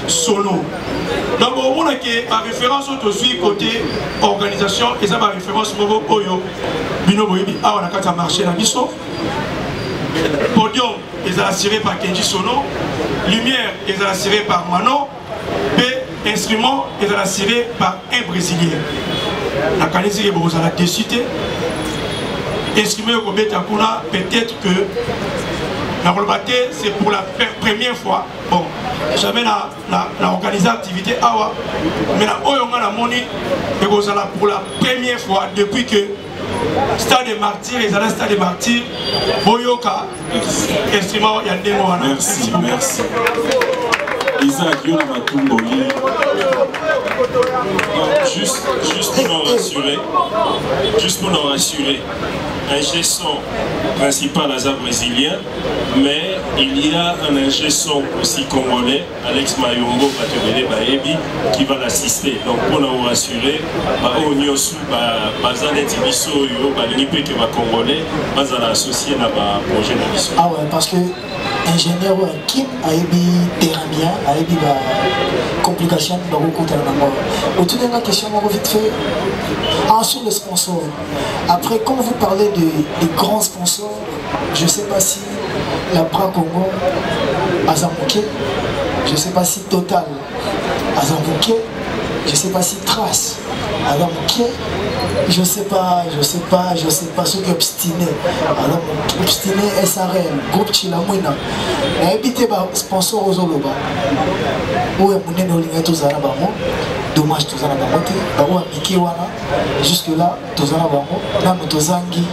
Sono. Donc, on a que la référence aussi côté organisation, et ça va référence Mogo Oyo, Bino Boyebi, on a qu'à marcher dans Bisso. Podium, ils sont assurés par Kenji Sono. Lumière, ils sont assurés par Manon. Et instrument, ils sont assurés par un Brésilien. La qualité est beaucoup à la décité. Instrument, peut-être que c'est pour la première fois. Bon, j'avais organisé l'activité awa, mais la Oyonga la Moni, pour la première fois depuis que stade des martyrs, ils allaient stade des martyrs, Boyoka, instrument, il y a des mots. Merci, merci. Isaac, Yola Matumboli. Juste pour nous rassurer, un gestion principal à brésilien, mais il y a un ingé son aussi congolais, Alex Mayombo Batebele Baebi, qui va l'assister. Donc pour nous rassurer, au Nyosu, Bazanet Ibiso, Balinipé qui va congolais, Bazala associé à un projet de mission. Ah ouais, parce que ingénieur Kim a eu terrain bien, a eu des complications dans le côté de la mort. Autour de la question, on va vite fait. Sur les sponsors. Après, quand vous parlez des grands sponsors, je ne sais pas si la Bra Congo a Zamouké, je ne sais pas si Total a Zamouké, je ne sais pas si Trace a Zamouké, je ne sais pas ceux qui obstiné. Alors, obstiné SRL, groupe Chilamouina. Et habité par sponsor aux Oloba. Où est mon nom tous à la bamo. Dommage tous à la bamote. Où est Miki Wana. Jusque-là, tous à la bamo. Là, nous tous angi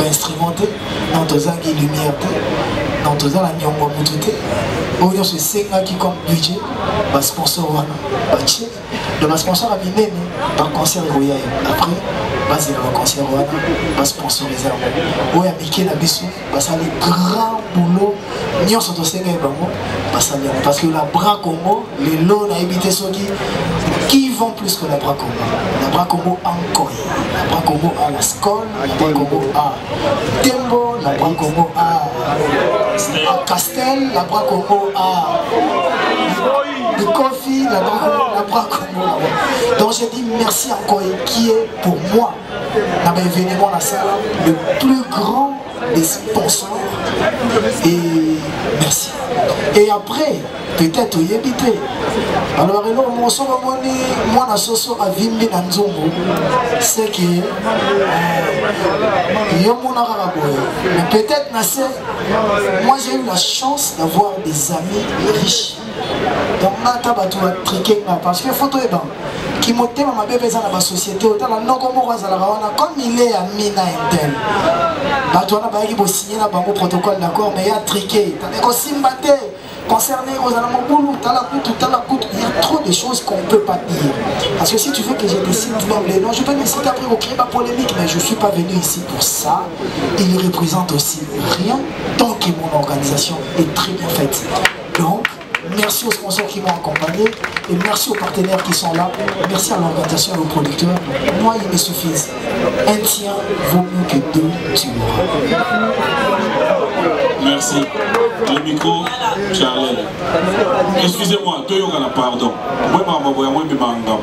instrumenté. Nous tous angi lumière. Nous tous à la nyongo moutoute. Où est ce senga qui comme budget. Bas sponsor Wana. Baché. Le sponsor a mis par concert Royal. Après, base le concert Wana. Bas sponsorisé. Où est Miki la Bissou. Parce que les grands boulots. Nous sommes tous parce que la Bra Congo, les lots habité qui vont plus que la Bra Congo. La Bra Congo a encore. La Bra Congo a la Skol, la Bra Congo a Tembo, la Bra Congo a Castel, la Bra Congo a le Coffee, la Bra Congo. Donc j'ai dit merci encore qui est pour moi, dans l'événement la salle, le plus grand des sponsors. Et merci. Et après, peut-être il habité. Alors, moi, la soso a vimbi dans Nzongo, c'est que mais peut-être, moi j'ai eu la chance d'avoir des amis riches. Donc, parce que photo est bon. Qui m'a dit ma bébé dans la société, comme il est à Mina Intel. Il faut signer le protocole d'accord, mais il y a triqué. Concerné aux Alamoboulou, il y a trop de choses qu'on ne peut pas dire. Parce que si tu veux que je décide même les noms, je peux me citer après au créer ma polémique, mais je ne suis pas venu ici pour ça. Il ne représente aussi rien tant que mon organisation est très bien faite. Donc, merci aux sponsors qui m'ont accompagné et merci aux partenaires qui sont là. Merci à l'organisation et aux producteurs. Moi, il me suffit. Un tien vaut mieux que deux tueurs. Merci. Le micro, Charlène. Excusez-moi, pardon.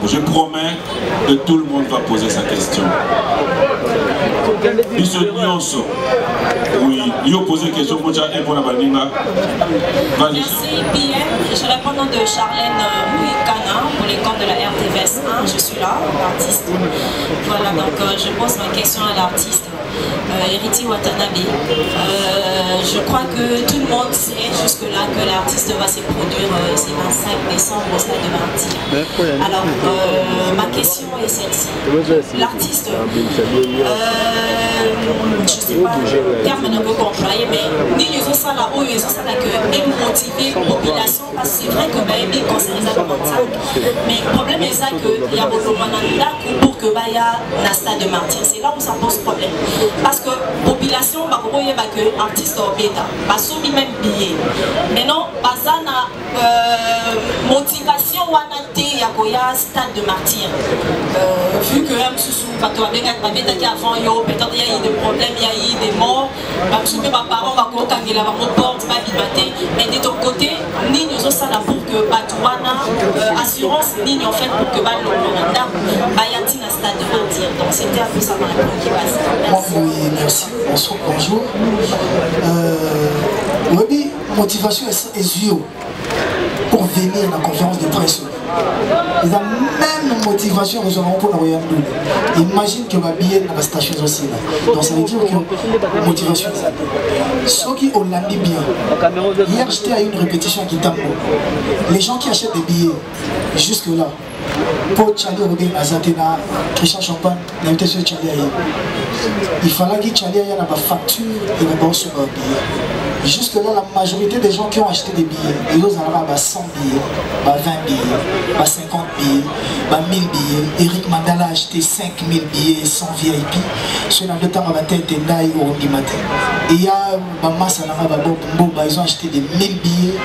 Je promets que tout le monde va poser sa question. Oui, il a posé une question pour Merci, PM. Je réponds au nom de Charlène Mouikana pour les comptes de la RTVS 1. Je suis là, l'artiste. Voilà, donc je pose ma question à l'artiste. Héritier Watanabe. Je crois que tout le monde sait jusque-là que l'artiste va se produire ce 25 décembre au stade de Martyrs. Alors, ma question est celle-ci. L'artiste, je ne sais pas, terme ne peut pas employer, mais ni les autres là où ils ont ça que motiver la population, parce que c'est vrai que Baébi concerne les 25, mais le problème est ça qu'il y a beaucoup de pour que Baya na stade de Martyrs. C'est là où ça pose problème. Parce que la population, il y a que artiste au bêta, parce que même billet. Maintenant, bazana motivation il y a stade de Martyrs. Vu que même sous avant peut-être il y a eu des problèmes, il y a eu des morts, parce que mes parents vont quand il a porte, mais de ton côté, ni nous sommes là pour que Batouana assurance, ni nous fait pour que Batouana Bayati na stade de Martyrs. Donc c'était un peu ça ma réponse. Oui, merci. Bonjour. Oui, motivation est zéro pour venir à la conférence de presse. Ils ont même motivation pour la Royaume. Imagine que ma billet dans la station aussi. Donc ça veut dire que motivation. Ceux qui ont l'année bien. Hier j'étais à une répétition à Kitambo. Les gens qui achètent des billets jusque là. Pour Charlie Robin Azatena, Christian Champagne, l'invitation de Charlie Aye. Il fallait que Charlie Aye ait une facture et une bourse sur un billet. Jusque là, la majorité des gens qui ont acheté des billets, ils ont 100 billets, 20 billets, 50 billets, 1000 billets. Eric Mandala a acheté 5000 billets sans VIP. Sur le temps, ils il y a Maman Salama Babombo, ils ont acheté des 1000 billets.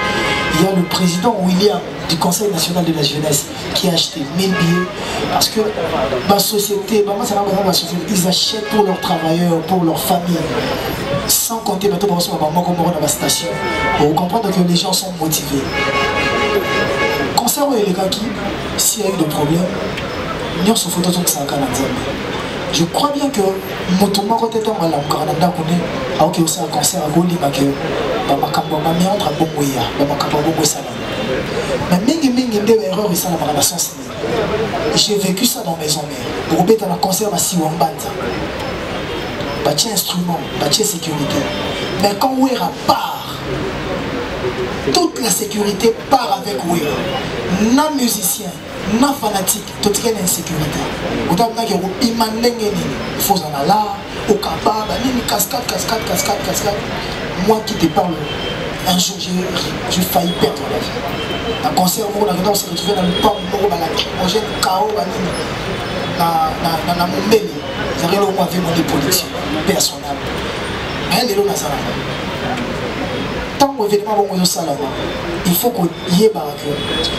Il y a le président William du Conseil national de la jeunesse qui a acheté 1000 billets parce que ma société, ils achètent pour leurs travailleurs, pour leurs familles, sans compter maintenant dans la station. Vous comprenez que les gens sont motivés. Concernant les gars qui, s'il y a eu des problèmes, nous sommes photos de ça. Je crois bien que Motouma Rotetan va la Canada connaît alors qu'il y a un concert à Goli que Bamakamba entre à Bomoya, Bamakamba Bomo Salam. Mais Mingi de erreur et ça la relation. J'ai vécu ça dans mes amis. Pour mettre un concert à Siwambata. Bâti instrument, bâti sécurité. Mais quand Ouera part, toute la sécurité part avec Ouera. Non musicien, non fanatique, toute une insécurité. Vous avez dit il faut en aller là, au Kaba, cascade. Moi qui te parle, un jour j'ai failli perdre la vie. Un concert où on s'est retrouvé dans le port, on jette chaos dans mon bébé. J'avais au moins fait mon politique personnelle. Elle est là dans sa tant qu'événement au salon, il faut qu'il y ait la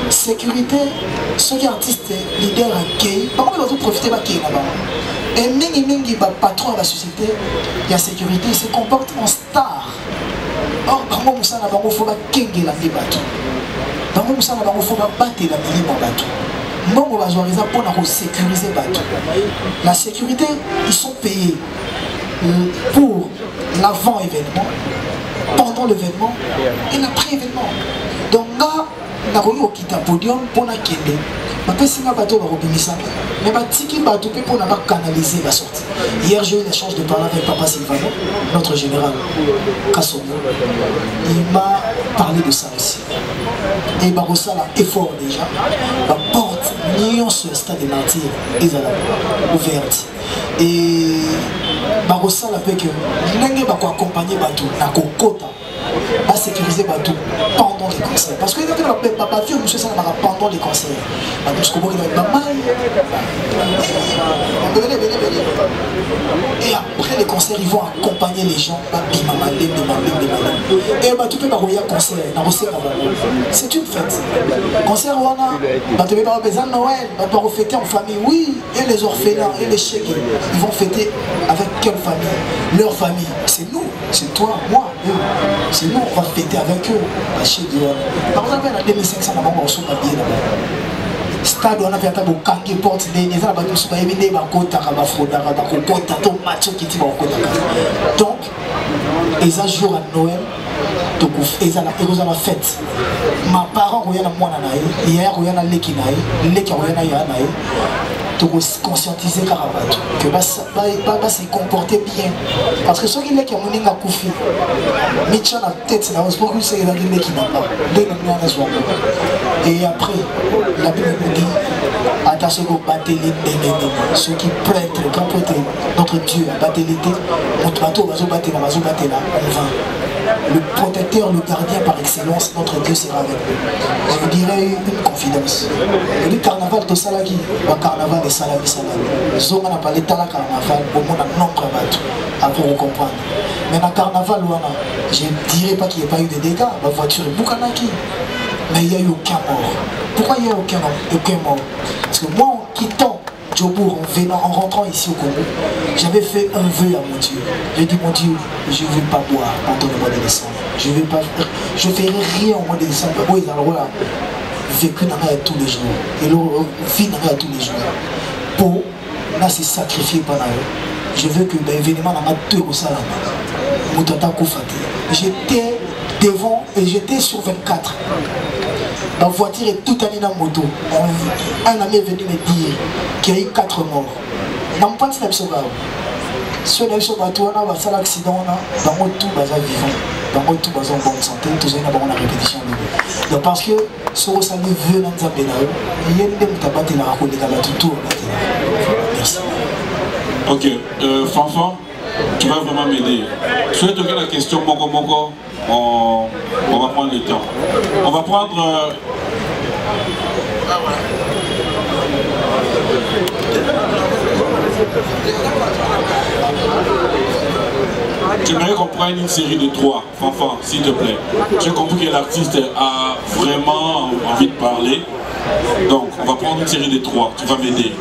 sécurité. Ceux qui artistes, leaders, accueillent, par contre, ils vont profiter de l'accueil là-bas. Et Mingi, patron de la société, il y a sécurité, il se comporte en star. Or, par contre, il faut qu'il la débattre. Par contre, il faut battre la mili dans bateau. Moi, je vais pour sécuriser le bateau. La sécurité, ils sont payés pour l'avant-événement, pendant l'événement et l'après-événement. Donc là, on a quitté le podium pour la kende. On peut signer un bateau pour Robinissa. Mais on a pour canaliser la sortie. Hier, j'ai eu la chance de parler avec Papa Silvano, notre général Kassomo. Il m'a parlé de ça aussi. Et il a fait un effort déjà. La porte, millions sur le stade des martyrs, ils sont ouvertes. Et Barossa l'a fait que nous avons accompagné Batou, à sécuriser Batou pendant les concerts. Parce que pendant les concerts. Et après les concerts, ils vont accompagner les gens. Et Batou peut avoir un concert. C'est une fête. Concert, Batou peut avoir besoin de Noël, Batou peut fêter en famille. Oui, et les orphelins et les chèques, ils vont fêter avec quelle famille? Leur famille. C'est nous, c'est toi, moi, eux. C'est nous, on va fêter avec eux. Par exemple, en 2500, on va reçu un billet là-bas. Stade, on a fait un kangi porte, les gens ont fait un billet, donc, ils ont joué à Noël, ils ont la fête. Ma parent, ils ont hier, ils ont l'équipe, conscientiser Karabato que va se comporter bien parce que ceux qui ont un koufi mettent la tête c'est la responsabilité que c'est la qui n'a pas et après la Bible nous dit attention au batelé ceux qui prêtent le grand prêtre notre Dieu a batelé notre bateau va se battre là on va le protecteur, le gardien par excellence, notre Dieu sera avec nous. Je vous dirais une confidence. Le carnaval de Salagi, le carnaval de Salami Salami. Zoma n'a pas l'état de carnaval, au moins un nombre de bateaux, après vous comprendre. Mais dans le carnaval, je ne dirais pas qu'il n'y ait pas eu de dégâts, la voiture est boucanaki. Mais il n'y a eu aucun mort. Pourquoi il n'y a aucun mort? Parce que moi, en quittant Djobour, en rentrant ici au Congo, j'avais fait un vœu à mon Dieu. J'ai dit, mon Dieu, je ne vais pas boire pendant le mois de décembre. Je ne ferai rien au mois de décembre. Oui, alors là, vécu dans la tous les jours. Et leur vie dans la tous les jours. Pour, là, c'est sacrifié pendant eux. Je veux que l'événement n'a pas deux au salon. J'étais devant et j'étais sur 24. La voiture est toute année dans la moto. Un ami est venu me dire qu'il y a eu 4 morts. Dans le point de vue, si on a eu ce bateau, on a fait l'accident, dans le tout, on est vivant. Dans le tout, on est en bonne santé, tout ça, on a une répétition. Donc parce que si on veut dans le Zambéna, il y a une démutabatte dans la route, merci. Ok, Fanfan, tu vas vraiment m'aider. Si tu as la question, Moko, on va prendre le temps. On va prendre... J'aimerais qu'on prenne une série de 3, Fanfan, s'il te plaît. J'ai compris que l'artiste a vraiment envie de parler. Donc, on va prendre une série de 3. Tu vas m'aider.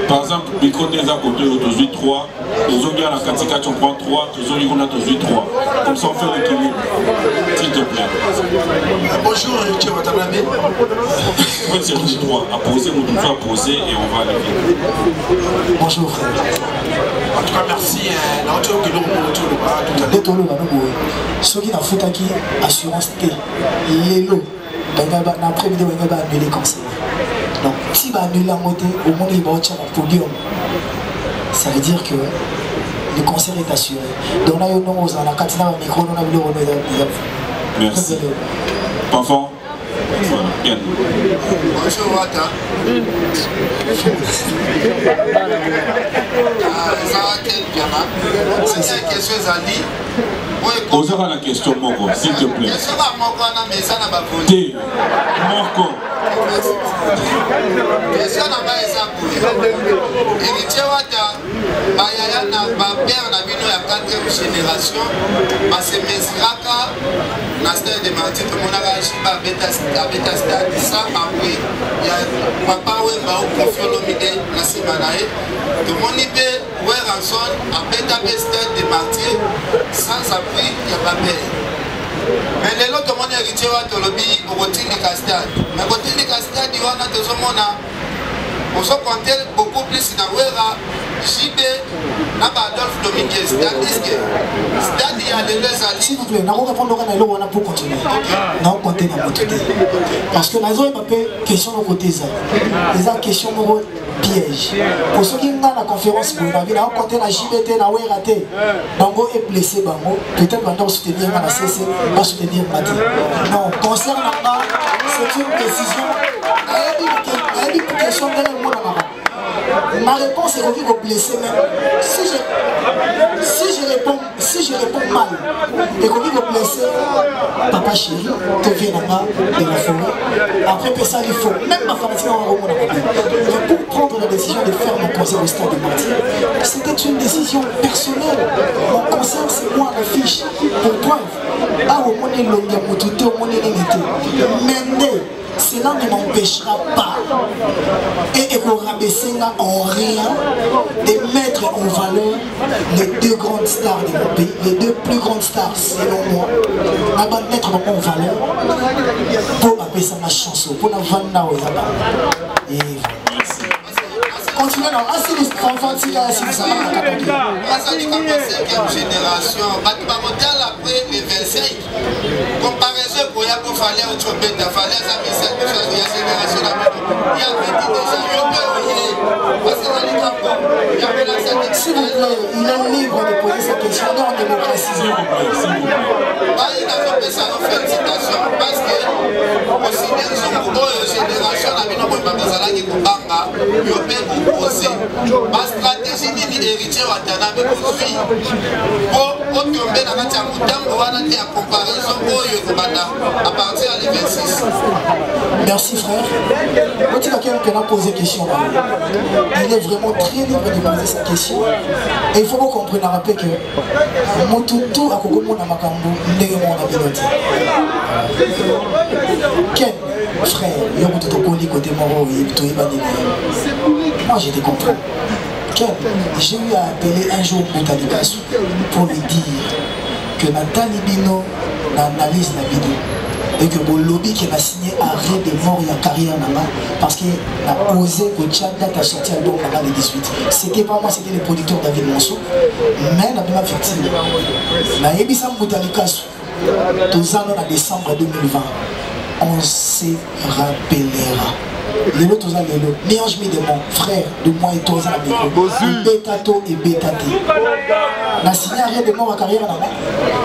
Par exemple, micro des à côté, aujourd'hui 3. Les autres gars, la Katika, tu en prends 3. Les autres, on a aujourd'hui 3. Comme ça, on fait l'équilibre. S'il te plaît. Bonjour, tu vas t'ablamer. On une série de 3. À poser, on doit faire poser et on va aller vite. Bonjour, frère. En tout cas, merci. Ceux qui n'ont fait qui assurance T, les lots, l'après-midi, on va annuler comme ça. Donc, si on va annuler la montée, au moment où il va au podium, ça veut dire que le concert est assuré. Donc, là, on a la Katina, le micro, on a le Renaud. Merci. Enfant. Bien. Bonjour, Wata. C'est une question Zali. Osera la question, Moko, s'il te plaît. Question à Moko, mais ça n'a pas voulu. T. Moko. Question à Maïsa Boulé. Héritier Wata, Bayaya na père na bino ya 4e génération, parce que Mesiraka, na stade de Martin, tout le monde a réagi à Beta Stade, ça après, il y a Papa Wemba ou Kofi Olomide, na Simanae, tout le monde y peut, Ranson, à Beta Stade de Martin, sans appui, il n'y a pas peur. Mais les autres, tout le monde est héritier de Tolobi, au côté de Castade. Mais au côté de Castade, il y a des hommes. On se compte beaucoup plus dans Wera, JB, Adolphe Dominguez. C'est-à-dire que c'est-à-dire s'il vous plaît, nous allons répondre à pour continuer. Nous allons compter dans notre côté. Parce que nous avons une question de côté. Les questions de piège. Pour ceux qui ont la conférence, nous allons compter la JBT, la Wera. Bango est blessé, Bango. Peut-être maintenant soutenir la CC, pas soutenir Mati. Non, concernant c'est une décision. Question de ma réponse est revenue au blessé même. Si je réponds mal et revenu au blessé, papa chéri, te viens là-bas de la forêt. Après ça, il faut même ma famille mais pour prendre la décision de faire mon concert au stade de Martyr, c'était une décision personnelle. Mon concert, c'est moi l'affiche. Pour preuve, au monde est long, au monde est limité. Mais cela ne m'empêchera pas et qu'on rabaisser en rien de mettre en valeur les 2 grandes stars de mon pays, les 2 plus grandes stars selon moi, à mettre en valeur pour appeler ça ma chanson, pour la vendre aux abat. Et continuez dans génération, après les 25 comparaison pour y fallait autre bête, fallait ça génération il y avait déjà s'il vous plaît, il est libre de poser sa question dans la démocratie. Il a fait ça en félicitation parce que aussi des génération la vie qui kubanga posé ma stratégie ni héritier wa tana be construit pour tomber dans la mutambo wana te ya comparaison oyo kobanda à partir de 26. Merci frère. Quand il a quelqu'un a posé question, il est vraiment très libre de poser sa question. Et il faut qu'on comprenne à rappeler que Motutu a kokomo na makambo ndenge mo na pilote. Ken frère, yo to koli côté moro to ibani. Moi j'ai des comprends. Ken, j'ai eu à appeler un jour Boutalikas pour lui dire que Nathalie Bino n'analyse la vidéo. Et que le lobby qui a signé arrêt de mort et carrière parce qu'il a osé que Tchad date a sorti l'album le 18. C'était pas moi, c'était le producteur David Monceau. Mais la même victime. La Ebissam Boutalikas, tous en décembre 2020. on se rappellera. Les autres, les autres. Néange mis de mon frère, de moi et toi, Bétato et Bétaté. Na signé arrêt de mort à carrière n'a pas.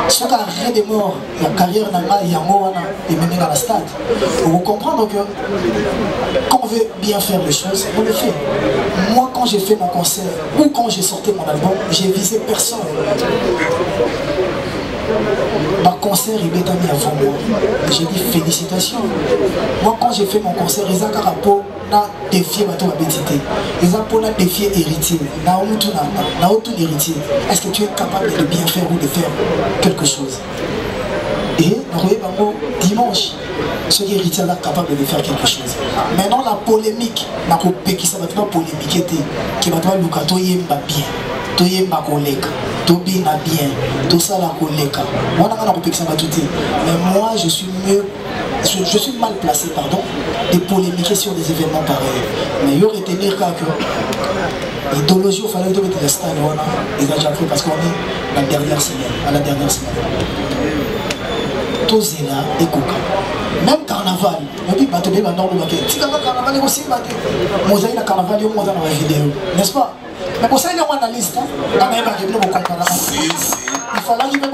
Ce arrêt de mort, la carrière n'a pas, il y a mort et même dans la stade. Vous comprenez que quand on veut bien faire les choses, on le fait. Moi, quand j'ai fait mon concert ou quand j'ai sorti mon album, j'ai visé personne. Ma concert il est mis avant moi. J'ai dit félicitations. Moi quand j'ai fait mon concert, ils ont rapport à défier ma bêtité. Ils ont pour défier héritier. Na autre héritier. Est-ce que tu es capable de bien faire ou de faire quelque chose? Et dimanche, ce héritier est capable de faire quelque chose. Maintenant la polémique, la polémique qui va te Lukato yemba bien. Toyemba koleka, tobina bien, tout ça la koleka. Mais moi je suis mal placé, pardon, de polémiquer sur des événements pareils. Mais il y aurait tenir qu'à que l'idéologie il fallait mettre les stades, ils ont déjà fait parce qu'on est à la dernière semaine. Tous là et Coca. Même carnaval, on dit que tu vas dans le maquet. Si carnaval est aussi, moi j'ai un carnaval dans la vidéo, n'est-ce pas? Mais pour ça, il y a une analyse. Il fallait qu'il y ait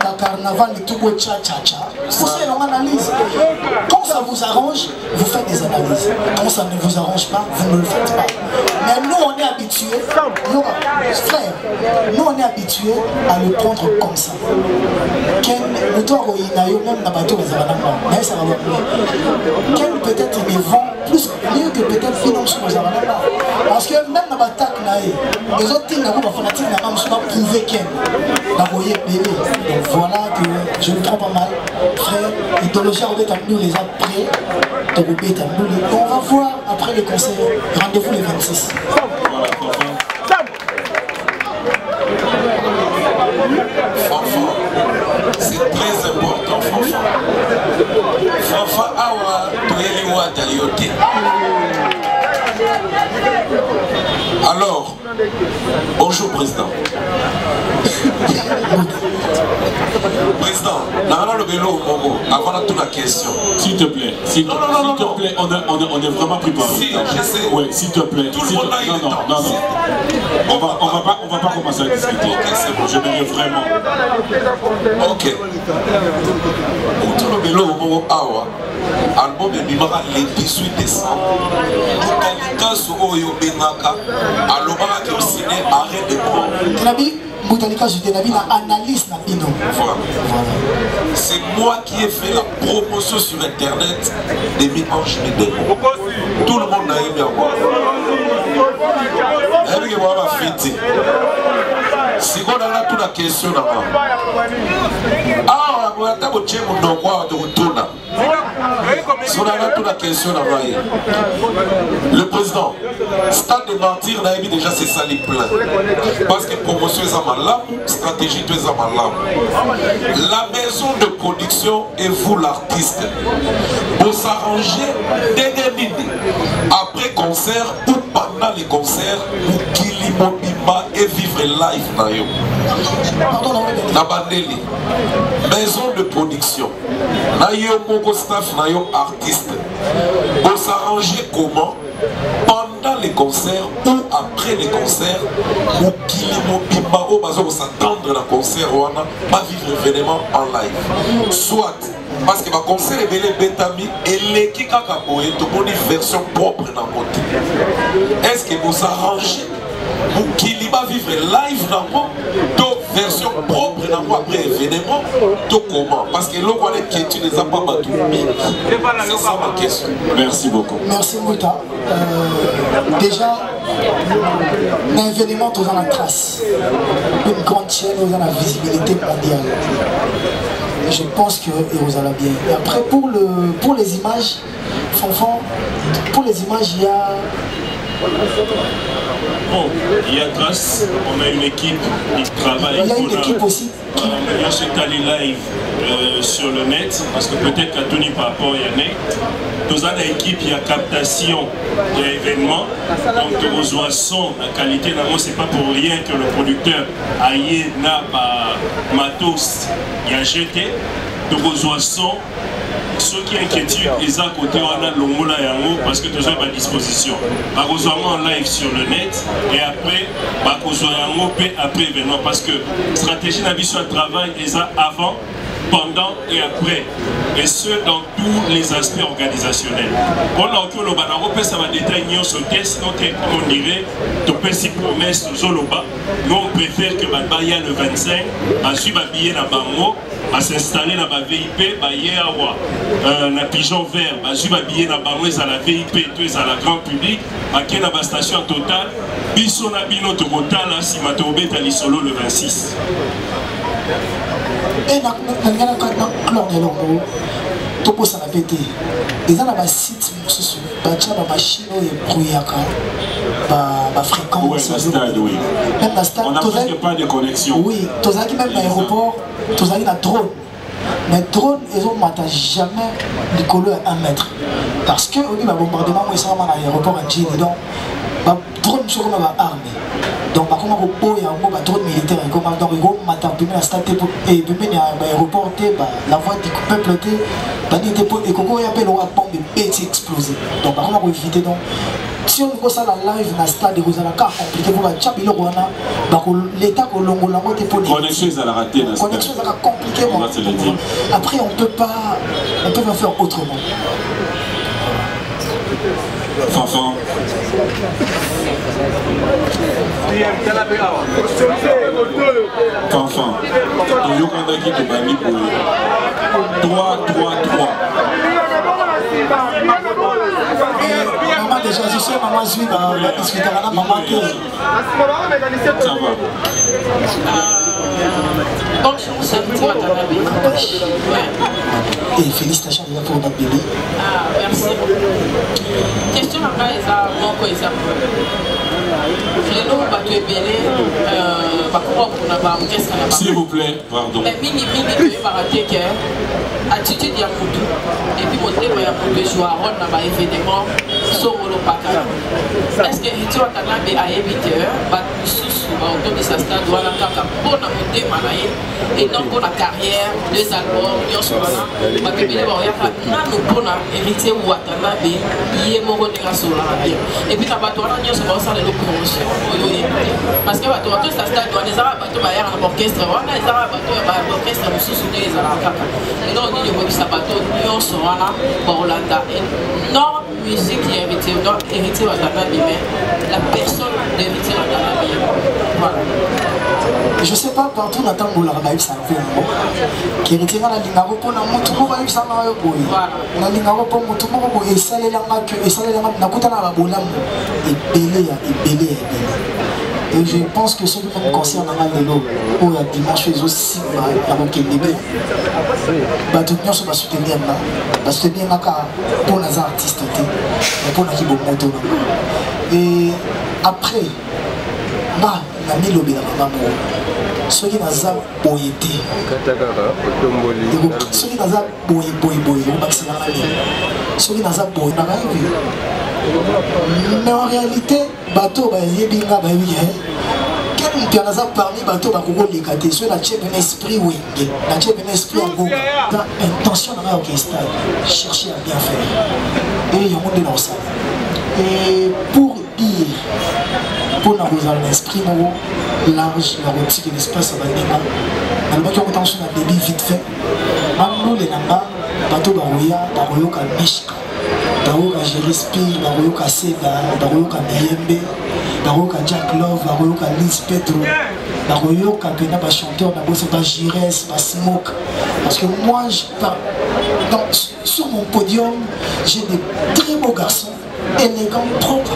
un carnaval et tout le tcha-tcha-tcha. Pour ça, il y a une analyse. Quand ça vous arrange, vous faites des analyses. Quand ça ne vous arrange pas, vous ne le faites pas. Mais nous, on est habitués, frère, nous, on est habitués à le prendre comme ça. Quel peut-être il vend plus mieux que peut-être finance nos avantages. Parce que même dans l'attaque, les autres teams n'ont prouvé qu'elle. Donc voilà que je me prends pas mal. Frère, l'idéologie nous les a prêts. On va voir après le concert. Rendez-vous le 26. C'est très important, Fanfa. Fanfa awa toyeli wata yote. Alors, bonjour président. Président, avant toute la question. S'il te plaît, on est vraiment préparé. Si, je sais. Oui, s'il te plaît. Tout le monde a eu le temps. Non. On va pas commencer à discuter. Ok, c'est bon. J'aimerais vraiment. Ok. Album de Bimara le 18 décembre. Boutanika Oyo Benaka. Alobara qui au ciné arrête de prendre. Boutanika, je t'ai dit analyse na bino. Voilà. C'est moi qui ai fait la promotion sur internet des Mi-Ange Medemo. Tout le monde a aimé avoir. Et on va fêter. Si on a toute la question là-bas. Ah, on a toute la question là-bas. Le président, stade de mentir, on a déjà c'est ça les plein. Parce que promotion est à malade, stratégie est à malade. La maison de production et vous l'artiste, vous s'arrangez après concert ou pendant les concerts, vous kilimobima et vivre live na yo. Nabandeli, maison de production, na yo moko staff na yo artiste. Vous s'arrangez comment? Pendant les concerts ou après les concerts, ou kilimobima ou bazo s'attendre la concert ou pas vivre l'événement en live. Soit parce que ma concert est belé bétami et l'équipe kakaboé tout le monde une version propre dans le côté. Est-ce que vous arrangez pour qu'il va vivre live dans le version propre dans le après événement tout comment? Parce que l'eau qui tu les as pas battus. C'est ça ma question. Merci beaucoup. Merci Mouta. Déjà, l'événement dans la trace. Une grande chaîne dans la visibilité mondiale. Et je pense que vous allez bien. Et après pour les images, Fanfan, pour les images il y a. Bon, il y a Trace, on a une équipe qui travaille. Il y a une équipe aussi. On s'est allé live sur le net, parce que peut-être qu'à Tony par rapport à Yannick, nous avons une équipe, il y a captation de l'événement, donc tu reçois son, la qualité, c'est pas pour rien que le producteur Aïe n'a pas matos, il a jeté, tu reçois son, ceux qui inquiétuent ils à côté on a l'ongola yango parce que toujours à disposition en live sur le net et après après événement parce que stratégie d'ambition de travail est avant, pendant et après, et ce dans tous les aspects organisationnels. On a encore le banaro, ça va détailler sur le test, on dirait, tu peux s'y promesse aux Zoloba. Nous on préfère que Babaya le 25, à suivre un billet dans Bango, à s'installer dans ma VIP, la pigeon vert, à suivre un billet dans Bango, à la VIP, tout à la grand public, à qui dans la station totale, Bissona Bino Togotala, si ma tombé à l'isolo le 26. Et dans le topo ça va péter. Ils ont un site sur la machine et brouillaka, la fréquence. Même la stade, on n'a presque pas de connexion. Oui, tu as même l'aéroport, tu as un drone. Mais drone, ils ont jamais le colère à 1 mètre. Parce que au bombardement, ils sont à l'aéroport en Chine. Donc, drone sur comme armée. Donc, par contre, il y a un drone militaire. Donc, il y a un stade et l'aéroport, la voie du peuple, et il y a un bombe explosé. Donc, par contre, il faut éviter. Si on voit ça dans live dans le stade, vous allez compliqué pour l'État que l'on a connexion à la rater. Connexion à la compliqué. Après, on peut pas faire autrement. Fanfan. Fanfan. Toyokandaki de Bani pour 3-3-3. Maman déjà, je suis maman Zui, on va discuter avec maman que... Ça va. Bonjour, c'est Watanabe. Et félicitations pour notre bébé. Merci. Question après, mon exemple. S'il vous plaît, pardon. Attitude ya mutu et puis motema ya mutu joue rôle na ba événement songolo pakala. Est-ce que tu as tanabe a éviter ba susu ba autour de sa stade wala kaka pona motema na ye et donc pour la carrière des albums yo sona ba kebele ba ya na no pona héritier Watanabe yé moko de kasola bien et puis ta bato wana nyo so ba sa le promotion yo parce que bato autour de sa stade wana ezara bato ba ya na orchestre wana ezara bato ba orchestre mususu de ezara kaka et donc il y a des bateaux nyonso wana baolanda énorme musique qui est héritée donc héritier Watanabe mais la personne d'héritier Watanabe voilà. Je sais pas partout dans tant que la ça fait qui héritier na lingaro pona mutu ko ba yisa na yo boy na lingaro po mutu ko boy esalela na kutana ba bolamu ebele. Et je pense que ce qui me concerne dans le lot, où il y a dimanche aussi, il y a bébé. Tout le monde va soutenir pour les artistes, pour les motos. Et après, on a mis le bébé dans le ceux qui n'ont pas boyété, ceux qui n'ont pas boyé, ceux qui n'ont pas boyé, mais en réalité, bateau ba yebinga ba wi quel mpianaza parmi bateau ba koko lekate so na chef un esprit wenge na chef un esprit ngo dans intention na orchestre chercher à bien faire et il y a monde dans ça et pour dire pour na vous un esprit mo large la routine de l'espace ba ndema na bateau ko tension na débit vite fait mamno le namba bateau ba roya ka mishka Baroka Jéréspire, Baroka Seda, Baroka Miyembe, Baroka Jack Love, Baroka Liz Pedro, Baroka Pena, chanteur, Baroka Jires, Smoke. Parce que moi, sur mon podium, j'ai des très beaux garçons, élégants, propres,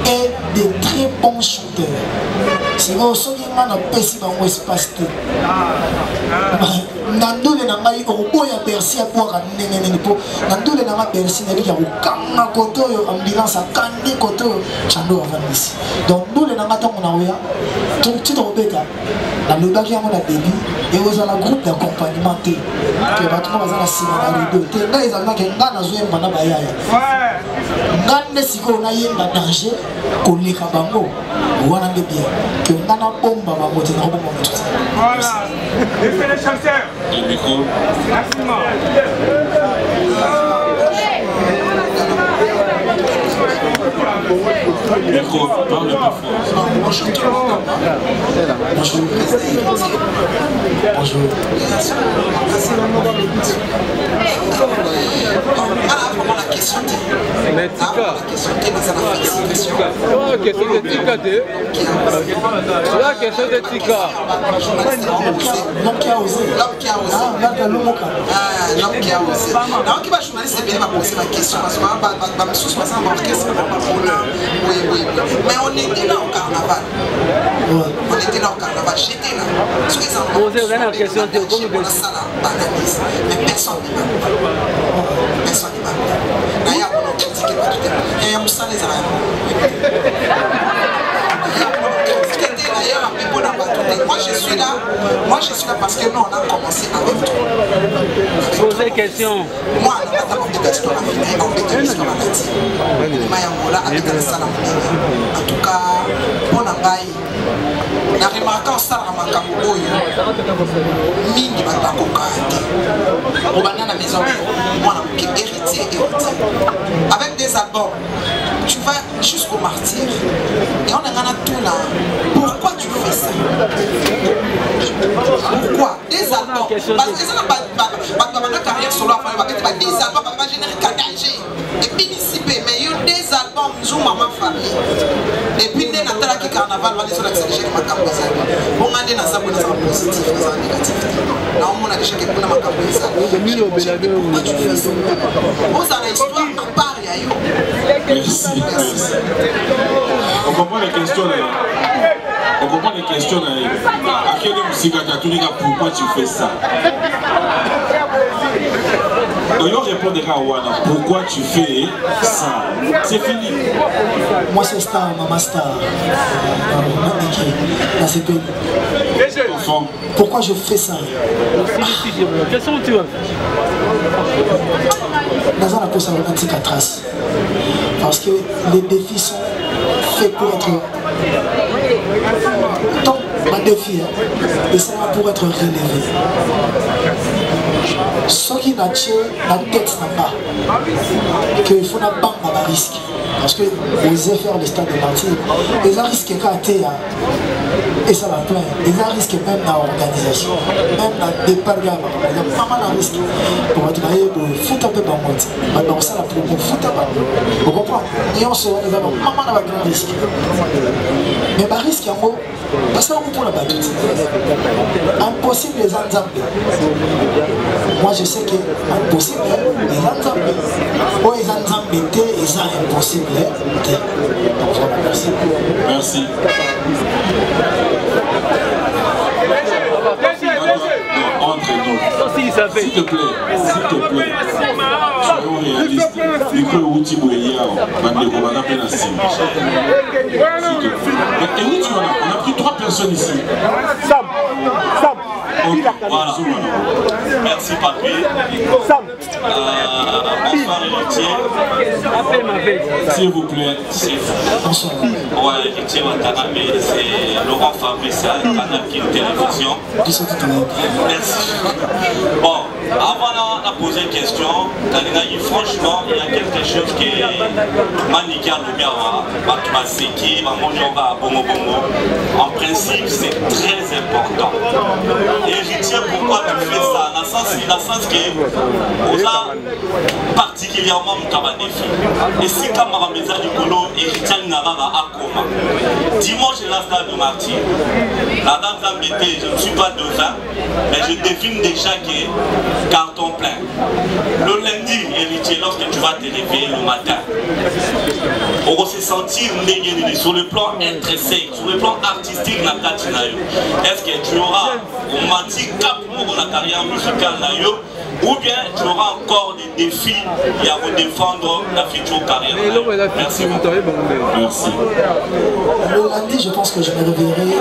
et des très bons chanteurs. C'est vrai, ceux qui m'ont apprécié dans mon espace. Nandole na ngai okoya Bercy à quoi nene po nandole na ngai Bercy na bika kokanga koto yo ambulance akandi koto chando avandisi donc ndole na ngata mona oya tout robeka na le baki yango na début et aux la groupe d'accompagnement te que batuma bazala sima na rideau te ngai ezalaka ke ngana zoyemba na bayaya ngane siko na yemba danger koleka bango wana nde bien que ngana bomba bango te na bomba tout ça voilà et c'est les chanteurs le micro. Merci. Micro, parle plus fort. Bonjour tout le monde. Bonjour. Bonjour. Vraiment la question mais Tika. La question de Tika. La question de Tika. L'homme qui a osé. L'homme qui a osé. L'homme qui a osé. Donc, il va journaliste bien m'a posé ma question parce que ma sous passant ma question oui. Mais on était là au carnaval. On était là au carnaval. J'étais là. Posez la question de comment on a ça là, banalise. Mais personne ne m'a. Personne ne m'a. D'ailleurs, on a critiqué pas tout le temps. Et il y a Moussa les Arabes. Moi je suis là parce que nous on a commencé avec toi. Posez question. Moi on a d'abord des questions à finir, on fait des questions à en tout cas, on a baillé. La remarquant ça à Makaboyo, Mingi Batakokate, au banana maison, moi héritier. Avec des albums, tu vas jusqu'au martyr. Et on a tout là. Pourquoi tu fais ça? Pourquoi? Des albums. Parce que ça n'a pas de carrière solo, des albums, pas générique engagé. Et puis participer, mais il y a des albums, nous maman famille. Et puis nous avons qui carnaval, va sur l'accès de ma campagne. On a des nations positifs, des négatifs. Là on a déjà quelqu'un dans ma campagne. Pourquoi tu fais ça? Vous avez l'histoire à part, Yayo. Merci. On comprend les questions là. On comprend les questions là. À quelle musique pourquoi tu fais ça? On répondra à Wana, pourquoi tu fais ça? C'est fini. Moi c'est Star, Maman Star. Là c'est peu. Enfant. Pourquoi je fais ça? Quels sont tu as? Dans un appel ça va petit trace. Parce que les défis sont faits pour être. Donc, ma défi, et ça va pour être relevé. Ce qui n'a pas la tête n'a pas, qu'il faut pas un risque. Parce que les efforts de stade de parti, ils ont risqué qu'à terre, et ça va plein. Ils ont risqué même dans l'organisation, même dans le départ, il y a pas mal de risques pour être marié, pour foutre un peu dans le monde. Maintenant, ça, pour foutre un peu. Vous comprenez? Et on se voit, nous avons pas mal de risques. Mais le risque, en gros, parce que pour la baguette, impossible les ensembles. Moi je sais que impossible les ensembles. Oh, les ensembles étaient, ils sont impossibles. Donc voilà, merci. Merci. Entre-nous. S'il te plaît, soyons réalistes. Micro outil boyao, bandeko banapé na sim. Et où tu en as? On a pris 3 personnes ici. Sam. Voilà. Merci Papi. Bonsoir héritier. S'il vous plaît. Ouais, héritier Watana, mais c'est Laurent Fabrice à Canal King Télévision. Merci. Bon, avant de poser une question, franchement, il y a quelque chose qui est maniqué à l'Omiawa, Batmaseki, Mamonjova, Bongo. En principe, c'est très important. Héritier, pourquoi tu fais ça? Dans le sens que on a particulièrement un défi. Et si comme ma maison du Colo, héritier Narava à Koma. Dimanche, c'est la stade de martyr. La date d'embêter, je ne suis pas devin, mais je devine déjà que carton plein. Le lundi, héritier, lorsque tu vas te réveiller le matin, on va se sentir sur le plan intrinsèque, sur le plan artistique, est-ce que tu auras au mati cap pour la carrière musicale ou bien tu auras encore des défis et à vous défendre la future carrière? Merci beaucoup. Merci. Le lundi, je pense que je me réveillerai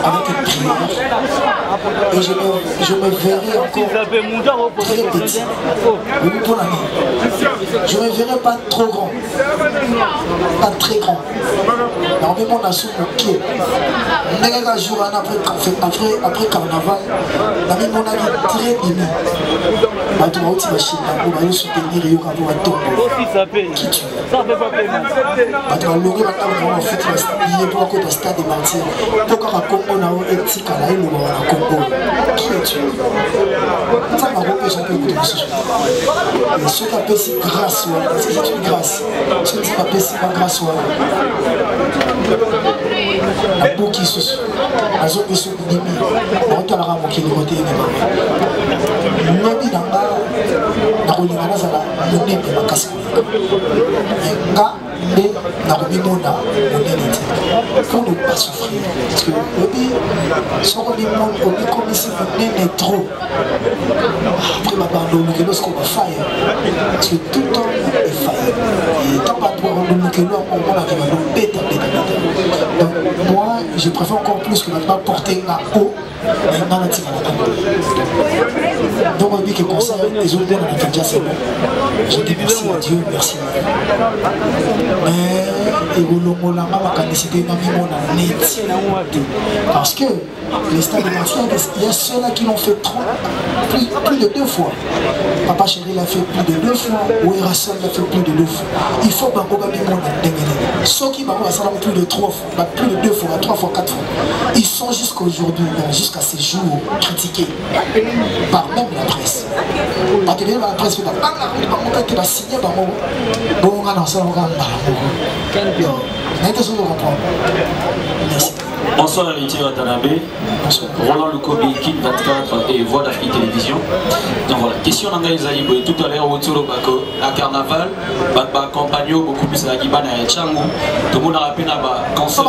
avec une prière et je me verrai encore très petit. Oui, pour l'année. Je ne me verrai pas trop grand, pas très grand. Normalement, on a sous mon pied. Un jour après carnaval, on a mis mon ami très béni. bato bauti bachine bango bazosoutenir yo kabo batongo qui tu bato balongi batamaka bafeti ye mpo bakota stade de martyr mpo kaka kongo na yo etikala elobaka na kongo qui es-tu nzambe akopesa mpe ekuta mosusu soki apesi grâce wana parce que c'est une grâce soki nzambe apesi ba grâce wana nabuki susu nazoki soki ndimi naotalaka mokili kote emema lobi na nga nakolinga nazala monene makasi kolinga nga nde nakomimona monene te pour ne pas souffrir parce que lobi soko obikomisi monene trop après babandolukelo soko bafaya parce que tout temps efaye et tant bato babandolukelo omonaki balobeta beta donc moi je préfère encore plus que bato baporte nga haut mais nga natika na kango donc on dit que concert les autres on a fait déjà c'est bon je dis merci à Dieu merci mais ekolongolanga makanisité na mimona neti parce que les stades de Martyr, il y a ceux-là qui l'ont fait plus de 2 fois. Papa Chéri l'a fait plus de 2 fois, Ouerasson l'a fait plus de 2 fois. Il faut que ceux qui m'ont plus de 3 fois, plus de 2 fois, 3 fois, 4 fois, ils sont jusqu'aujourd'hui, jusqu'à ces jours, critiqués par même la presse. Parce que la presse va signer par moi. Bon, on a merci. Bonsoir héritier Watanabe, Roland Lukobi, Kin 24 et Voix d'Afrique Télévision. Donc voilà, question d'Angaï Zaïbo, tout à l'heure au Bako, à Carnaval, Batba Compagnon, beaucoup plus à la Gibana et Tchangou, tout le monde a rappelé à concert.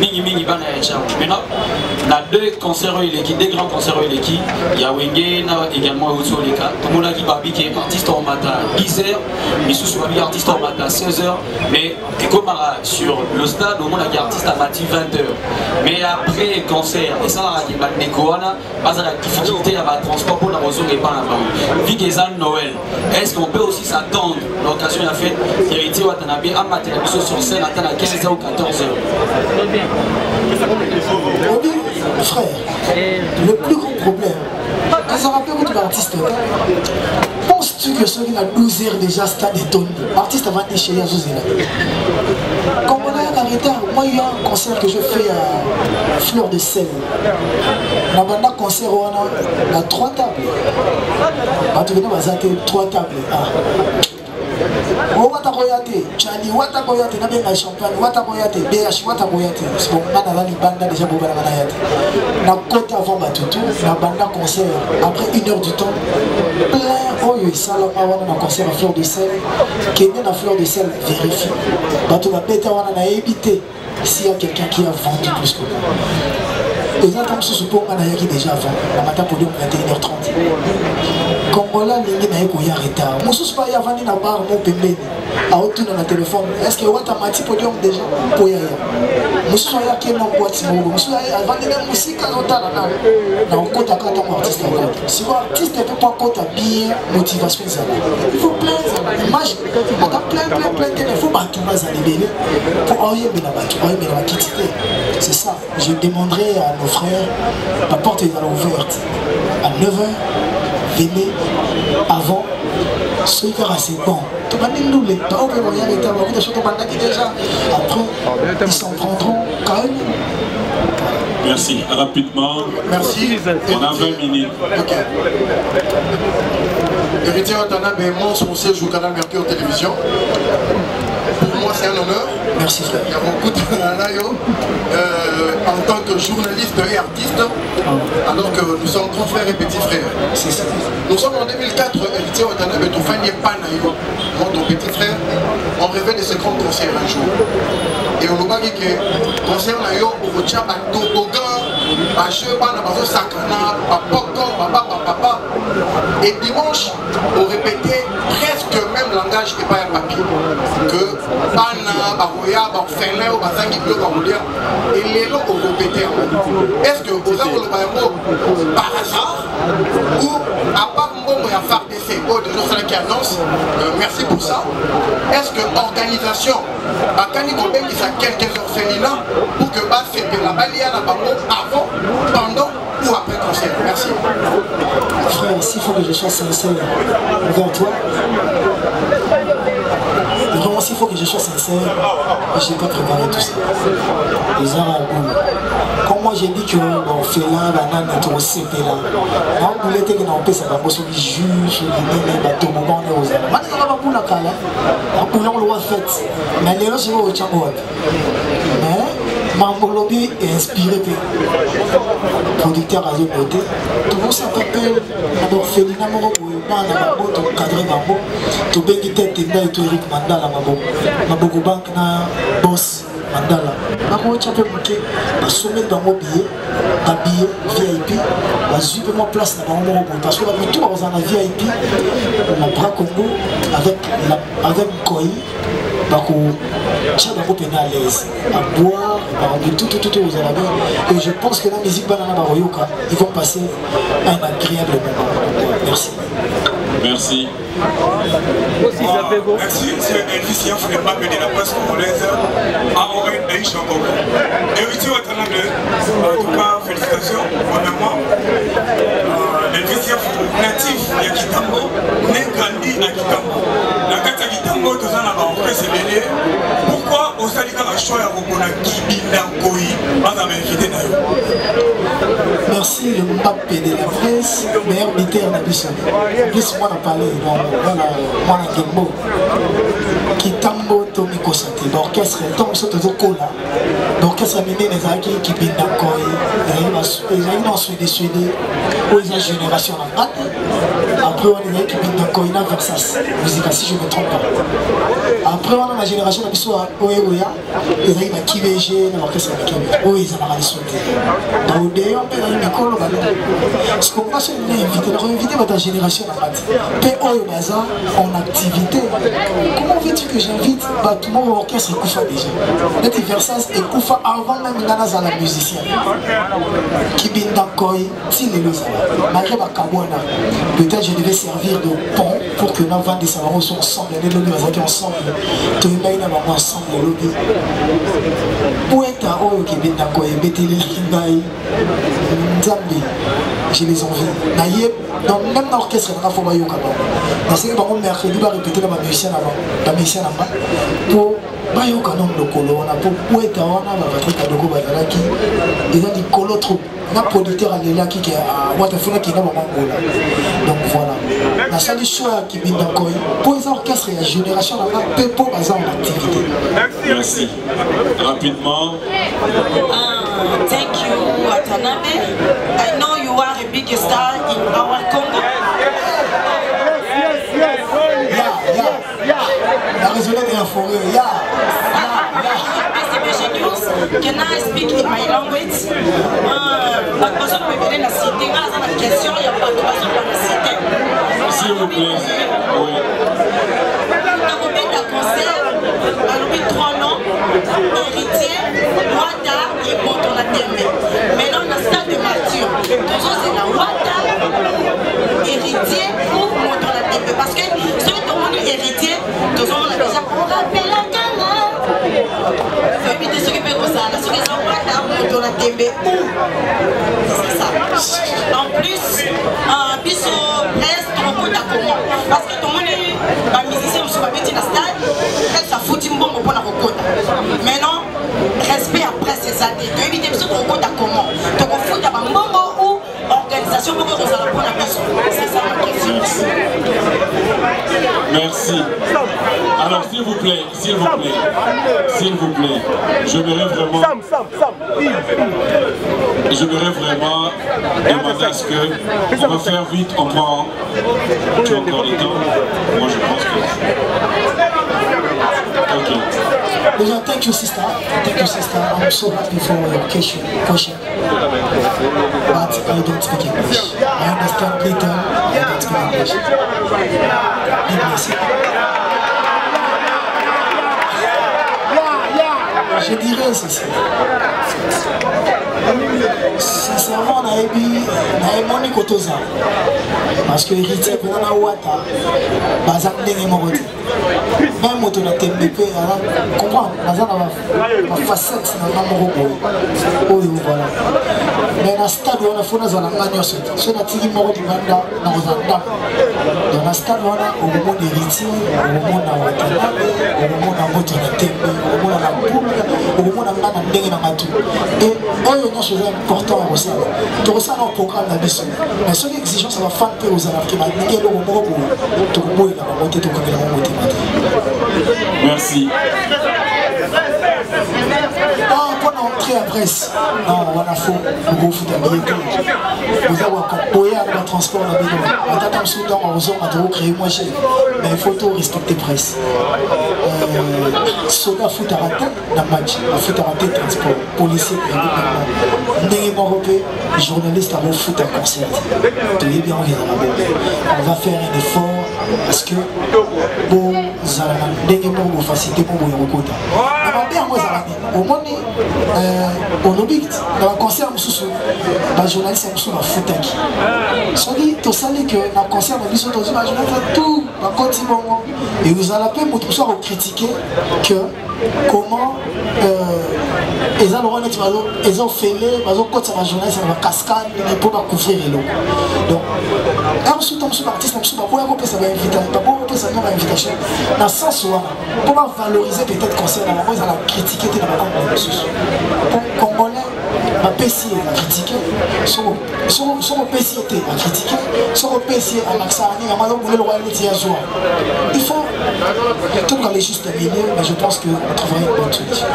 Oui, Mingi Bana et Tchangou. Maintenant, il y a 2 concerts, des grands concerts, il y a Wenge, également au Leka. Tout le monde a dit Babi qui est artiste en matin 10h, Missou Babi artiste en matin 16h, mais comme sur le stade, au monde a artiste à Mati 20h. Mais après le concert, et ça la difficulté à transport pour la raison et pas la vie des années Noël. Est-ce qu'on peut aussi s'attendre l'occasion de la fête héritier Watanabe à mater la mission sur scène à 15h ou 14h? Frère, le plus gros problème, quand ça rappelle votre artiste, penses-tu que celui qui a 12 heures déjà stade étonné, l'artiste avant de chez Yazozela? Comme on a un retard, moi il y a un concert que je fais à Fleur de Sel. On a un concert où on a 3 tables. On a 3 tables. Watakoyate, Chani, Watakoyate, Nabenga Champagne, Watakoyate, BH, Watakoyate. C'est bon, on a la banda déjà pour la manayate. On a côté avant Batutu, on a banda concert. Après 1 heure du temps, plein, oh, il y a ça, on a un concert à Fleur de Sel. Qui est à Fleur de Sel, vérifie. Bateau va péter, on a évité s'il y a quelqu'un qui a vendu plus que nous. Les gens se supposent qu'on a déjà avant, la matin pour 21h30. Congola lingi na yeko ya retard. Mosusu pa ya vandi na bar mo pembeni. A otu na téléphone. Est-ce que wata mati podium déjà pour ya? Mosusu ya ke mo boîte mo. Mosusu ya vandi na musique notala na. Na okota kata mo artiste ngota. Si ko artiste peut pas kota bien motivation ça. Il faut plein ça. Image. On a plein il faut battre bas à libérer. Pour oyer bena battu, oyer bena kitité. C'est ça. Je demanderai à nos frères la porte est ouverte à 9h. Venez avant ce qui c'est bon. Après, ils s'en prendront quand même. Merci. Rapidement. Merci. On a 20 minutes. Ok. Héritier Watanabe, moi, son siège au canal Mercure Télévision. Pour moi, c'est un honneur. Merci frère. Il y a beaucoup de en tant que journaliste et artiste, alors que nous sommes grands frères et petits frères. Nous sommes en 2004, héritier Watanabe, tout fait Panayo, mon petit frère, on rêvait de ce grand concert un jour. Et on a dit que concert Nayo, au Tchab, à Tobogan, à Cheban, à Bazo Sakana, à Pokon, papa. Et dimanche, on répétait presque le même langage et pas un papier. Que Bana, Baroya, Barfélin, Bazangi, Bleu, Baroulia, et les lots ont répété. Est-ce que vous avez le par hasard ou à part Mbomo et à FARDC, des gens qui annoncent, merci pour ça. Est-ce que l'organisation bakani kobengisa quelques orphelinats pour que basepela balia na bango avant, pendant ou après concert. Merci. Frère, s'il faut que je sois sincère envers toi, vraiment s'il faut que je sois sincère, je n'ai pas préparé tout ça. Les arts à quand moi j'ai dit que on fait là, banane et tout, c'est là. On voulait que on passe à sur les juges, les bateaux, on est aux arts. Maintenant on va pour la cala, on peut l'enlever fait. Mais les gens c'est au Tchangouat. Mais Mambolobi est inspiré de producteur à Zoboté. Tout le monde s'appelle d'abord Félina Morobo, Babo, tout cadré Babo, tout Bengi Tête et Eric Mandala Mabo, Maboko Bank na boss Mandala. Mabo Tchapé Mouké, ma sommet dans mon billet, ma billet VIP, ma zupe moi place dans mon Morobo. Parce que tout dans la VIP, la bras Congo avec Koi. Chaque groupe est à l'aise à boire, tout aux arabes. Et je pense que la musique Banana Baroyoka, ils vont passer un agréable moment. Merci. Merci. Merci, c'est Elvis Yaf, le pape de la presse congolaise, à Oren Aïcha Congo. Héritier Watanabe, en tout cas, félicitations, premièrement. Elvis Yaf, natif de Kitambo, né grandi à Kitambo. La carte à Kitambo, tout ça n'a pas en fait, pourquoi au Salika la choix à Rokona Kibinda Koi, pas à m'inviter d'ailleurs. Merci le pape de la presse, meilleur militaire de Bissau. Plus moi on a parlé, voilà, moi on a Gembo. Kitambo Tomiko Sate, l'orchestre, tant que c'est au Kola, l'orchestre a mené les acquis qui Kibinda Koi, ils ont en Suède, aux générations en rate. Après on a qui Kibinda Koi, na Versas, musique, si je ne me trompe pas. Après on a la génération de Bissau à Oeoya, ils ont eu Kibége, l'orchestre avec Kibége, où ils ont ramené Suède. Dans le déon, on a eu Nicole, ce qu'on va se inviter, on a invité votre génération en rate. P.O. Baza en activité. Comment veux-tu que j'invite tout le monde au orchestre et Koufa déjà? Net Versas et Koufa avant même Nana la musicien. Kibinda Koi, Tileloza. Malgré ma Kabwana, peut-être je devais servir de pont pour que nous vendons des salons ensemble, les lobbies ensemble, tout le monde ensemble, les lobbies. Poeta Oyo Kibinda Koi, Betele Kingai, Nzambi, j'ai les envies. D'ailleurs, même dans l'orchestre, il y a un foyer au Kabon. Dans ce cas, on mercredi, on va répéter la musicienne avant. Pour bayo kanon le colo, on a pour poète, on a Patrick Adogo Bazalaki, ils ont dit colo trop. On a producteur à l'élaki qui est à Waterfall qui est dans mon Angola. Donc voilà. La seule chose qui vient d'Ankoy, pour les orchestres et la génération, on a peu pour en activité. Merci. Rapidement. Thank you, Watanabe. I know you are a big star in our Congo. La résonance de la forêt, Can I speak in my language? S'il vous plaît. Oui. Héritier, Wata et Motonatembe. Maintenant, dans le stade de martyr, toujours c'est la Wata, héritier ou Motonatembe. Parce que ceux qui ont héritier, toujours on a déjà on rappelle la gamme. Il faut éviter ceux qui peuvent ça. Ceux qui sont Wata ou Motonatembe. C'est ça. En plus, Bisso reste trop de comment. Parce que tout le monde est musicien, je suis pas petit dans le stade, ça fout une bombe pour la recota. Maintenant, respect après ces années. De éviter que ce qu'on compte à comment. Donc on fout à un moment ou organisation pour que nous allons prendre la maison. C'est ça ma question. Merci. Alors s'il vous plaît, j'aimerais vraiment demander à ce que on va faire vite, on prend. Tu as encore le temps? Moi je pense que. Ok. Déjà, thank you sister. I'm so happy for your question. But I don't speak English. I understand little, I don't speak English. Je dirais ceci. sincèrement naemoni kotoza parce que héritier mpena na wata baza ndenge moko te même moto na tembe mpe comprendre baza na bafacette na nga moko boye oyo voilà mais na stade wana fo nazala nga nyonso te so natiki moko libanda nakozala ndako donc na stade wana okomona héritier okomona watanabe okomona moto na tembe okomona na bumba okomona nga na ndenge na ngatu et oyo nyonso eza important ya kosala tokosala na programme na biso mais soki exigence ya bafan mpe ozala ke baningi eloko moko boye tokoboyela bango te tokangela bango motema te. Merci. Pour entrer à Brest, non, on a faux, on fout un billet. Vous avez un transport à la maison. On a un soudan, on a trop créé moins cher. Mais il faut tout respecter Brest. Soda fout à rater dans le match, on fout à rater transport, policier, journaliste à foot à concert. Tenez bien, on va faire un effort parce que bon, ça a des facilité pour vous recoudre. Au moins, on oublie dans le concert, les journalistes sont foutaki. Soit dit, tout ça, que dans le concert, les journalistes tout, et vous allez peut critiquer que comment ils ont fait les journalistes dans la cascade pour couvrir les lots. Donc, un artiste, invitation dans le sens où pour valoriser peut-être concert dans la ils ont critiqué dans la Congolais, ma PC a critiqué, son PC a critiqué, son PC a accès à le royauté à joie. Il faut tout aller juste milieu, mais je pense qu'on trouvera une bonne solution.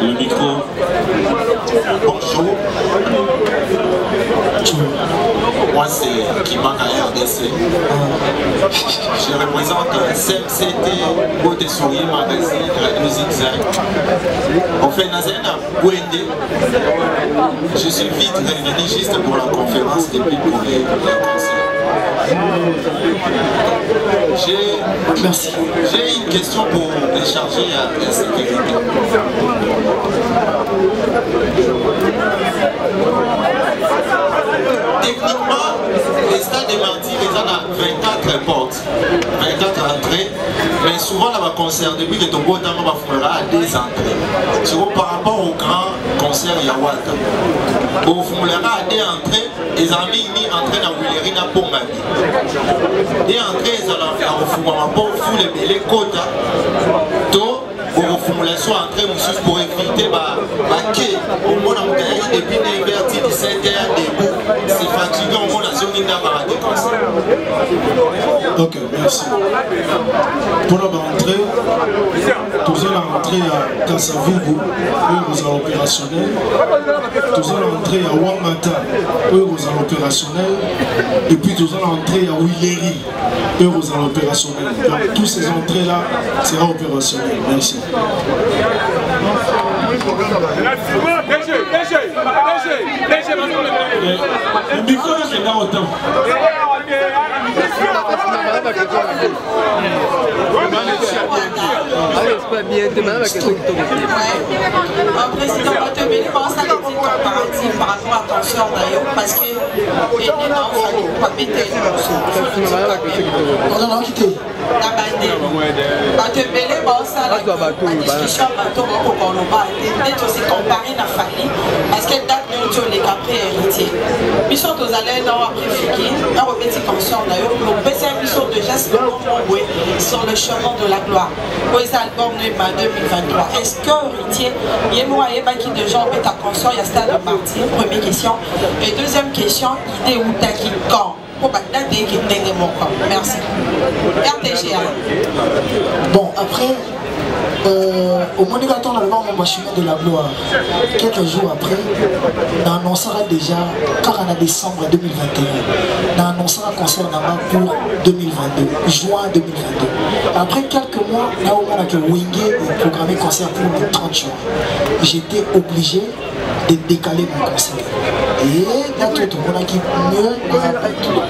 Le micro. Bonjour. Moi c'est Kimaka RDC. Je représente CMCT Côté Sourier Magazine Radio Zigzag. On fait Nazena Bouende. Je suis vite revenu juste pour la conférence depuis pour les concerts. J'ai une question pour décharger à la sécurité. Techniquement, les stades de Martyrs, ils ont 24 portes, 24 entrées, mais souvent là, le concert, depuis que Togo Dama va à des entrées. Souvent par rapport au grand concert Yawata, au Fumulera à des entrées, ils ont mis une entrée dans Willerina pour ma vie. Des entrées, ils ont fait au Fumulera pour les quotas. Pour formulation entrée pour éviter quai au monde en depuis 9h 17h debout. C'est fatigant au monde à zone d'avoir des concerts. Ok, merci. Pour la rentrée, tous allons rentrer à Kassavubu, eux vous allez opérationnel. Tous allons rentrer à Wamata, eux vous allez opérationnel. Et puis tous allons rentrer à Willeri, eux vous allez opérationnel. Donc toutes ces entrées-là seront opérationnelles. Merci. Le micro est là autant. Président, je pense à l'éthique comparative par rapport à Consort d'ailleurs, parce que les gens ne pas mettre la discussion aussi comparé à Fali, parce que date de les caprés héritiers. Ils sont aux allées dans après Fiki, un petit Consort d'ailleurs, pour baisser un mission de gestes sur le chemin de la gloire. Pour les albums 2023. Est-ce que héritier, il y a moyen qui de gens mettent à Consort, il y a stade de partie, première question. Et deuxième question, idée où t'as qui quand? Merci. RTGA. Bon, après, au Monigaton, on a le chemin de la gloire. Quelques jours après, on annoncera déjà, car en décembre 2021, on annoncera un concert pour 2022, juin 2022. Après quelques mois, là où on a que Wingé programmé concert pour le 30 juin. J'étais obligé de décaler mon concert. Et là, tout le monde a qui mieux dans un pays tout le monde,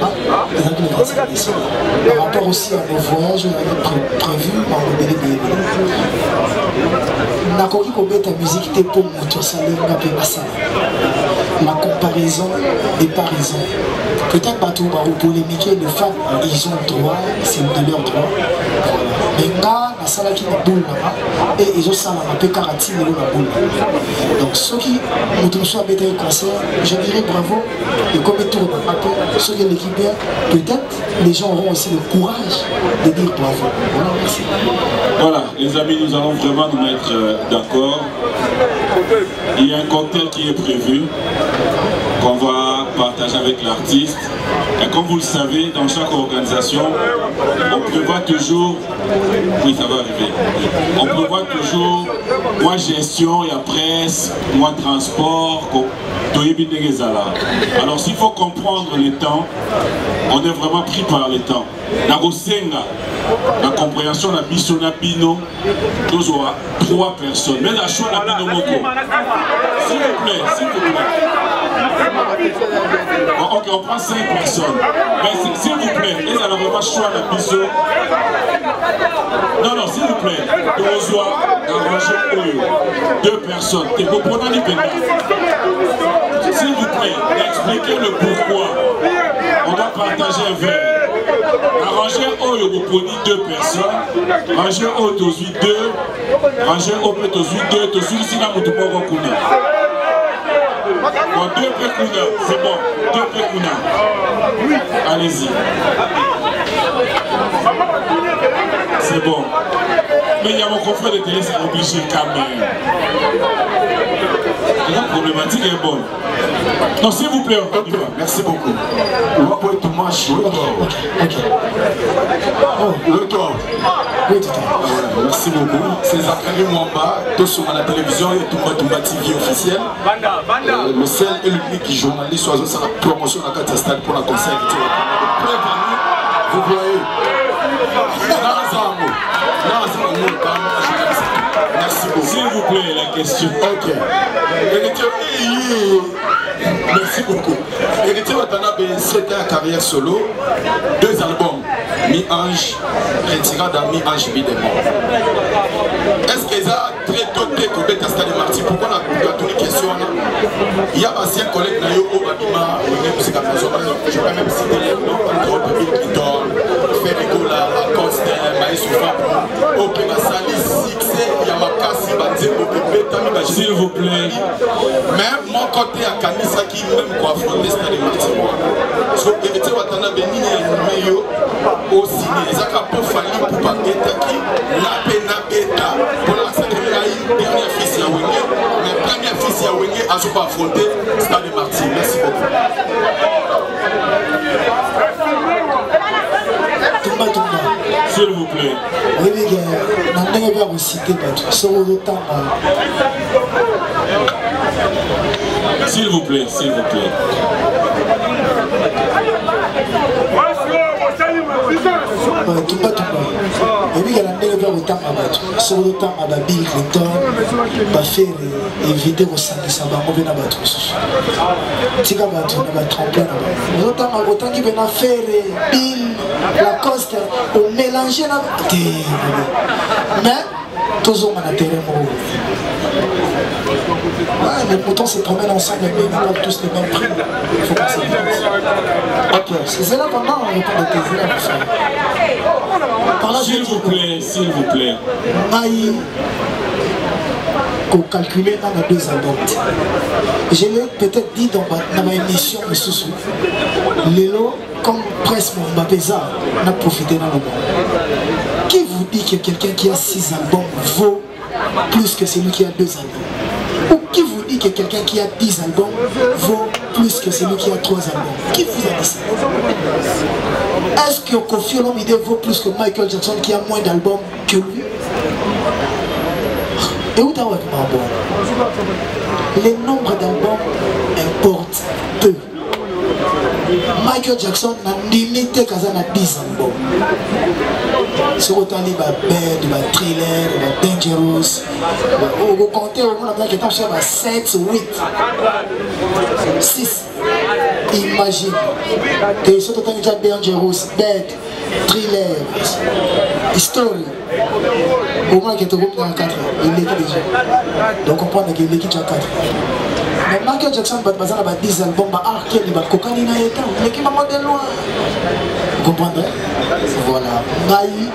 par rapport aussi à nos voyages prévus dans le BDB. nakoki kobeta musique te mpo moto asalenga mpe basala la comparaison n'est pas raison. Peut-être pas tout polémiquer les femmes, ils ont droit, c'est de leur droit. Mais là, la salle qui est boule là-bas, et ils ont ça là, peu caratine et la boule. Donc ceux qui nous soit bêté un concert, je dirais bravo. Et comme ils tournent un peu, ceux qui l'équipe bien, peut-être les gens auront aussi le courage de dire bravo. Voilà, merci. Voilà, les amis, nous allons vraiment nous mettre d'accord. Il y a un cocktail qui est prévu, qu'on va partager avec l'artiste. Et comme vous le savez, dans chaque organisation, on prévoit toujours, oui ça va arriver, on prévoit toujours, moi gestion, il y a presse, moi transport, alors s'il faut comprendre les temps, on est vraiment pris par les temps. La compréhension de la mission de Bino, nous aurons 3 personnes. Mais la choix de Bino Moko. S'il vous plaît, s'il vous plaît. Bon, ok, on prend 5 personnes. Mais s'il vous plaît, ils n'ont vraiment choix de la mission. Non, non, s'il vous plaît. Nous aurons arrangé 2 personnes. Et vous prenez les pénales. S'il vous plaît, expliquez le pourquoi. On doit partager un verre. Arranger Oyo vous prenez 2 personnes. Arranger Oyo tozui 2. Arranger Oyo tozui 2. Tozui ici dans notre bon kuna. Bon, 2 Pekuna, c'est bon. 2 Pekuna. Allez-y. C'est bon. Mais il y a mon confrère de télé, c'est obligé quand même. La problématique est bonne. Non, s'il vous plaît, on y va. Merci beaucoup. On va pour tout match. Le tour. Merci beaucoup. C'est Zachary Mwamba, tous sur la télévision et Tumba TV officiel. Le seul et l'unique journaliste sur la promotion de la carte stade pour la concert. Vous voyez. Merci beaucoup. S'il vous plaît, la question. Ok. Merci beaucoup. Héritier Watanabe, 7 ans carrière solo, 2 albums, Mi-Ange, Retirada, Mi-Ange, Bidemo. Est-ce que ça très tôt que Beta Stade Marty, pourquoi on a posé une question? Il y a un ancien collègue Nayo Obabima, je vais même citer les noms, entre Bill Clinton, Ferrigola, Lacoste, Maïs Fapo, Ok Masali, Sixé, Yamakasi, Banzeko, Beta, s'il vous plaît. Même mon côté à Kanisa qui même quoi affronter Stade Marty. So, Héritier Watanabe, Nini et Numeyo, au ciné, les acapos fallis pour Bageta qui, la pena beta, pour la dernière fils Yawenge, la première fils Yawenge a pas affronté Stade Marty. Merci beaucoup. S'il vous plaît. Oui, les gars, maintenant on va vous citer Batou. Sur le temps. S'il vous plaît, s'il vous plaît. Tumba. Et puis il y a la même temps à Batou. Sur le temps à Bill Clinton, va faire éviter au sein de sa banque à Batou. Tika Batou, on va tremper là-bas. Autant qu'il va faire Bill, Lacoste, on mélange là. Mais toujours on a terrain. Ouais, mais pourtant se promènent ensemble, mais ils n'ont pas tous les mêmes prix. Il faut qu'on s'intéresse. Ok, c'est là pendant on répond de tes élèves. S'il vous plaît, s'il vous plaît. Maï, qu'on calculait dans les 2 albums. Je l'ai peut-être dit dans ma émission de Soussou. Lélo, comme presse mon Mbapeza, on a profité dans le monde. Qui vous dit que quelqu'un qui a 6 albums vaut plus que celui qui a 2 albums? Ou qui vous dit que quelqu'un qui a 10 albums vaut plus que celui qui a 3 albums? Qui vous a dit ça? Est-ce que Kofi Olomide vaut plus que Michael Jackson qui a moins d'albums que lui? Et où t'as vu les nombres d'albums importent peu. Michael Jackson n'a limité qu'à 10 albums. Sur autant il va Bad, il va Thriller, il va Dangerous. Vous comptez au moins qui est en chef à 7 ou 8. 6. Imagine. Et surtout quand il y a Dangerous, Bad, Thriller, History. Au moins qu'il y ait un 4, il est déjà. Donc on comprend qu'il est déjà 4. Mais Michael Jackson va faire 10 albums, il va cocaïne dans les temps. Mais qui m'a demandé loin. Vous comprenez? Voilà. Maï,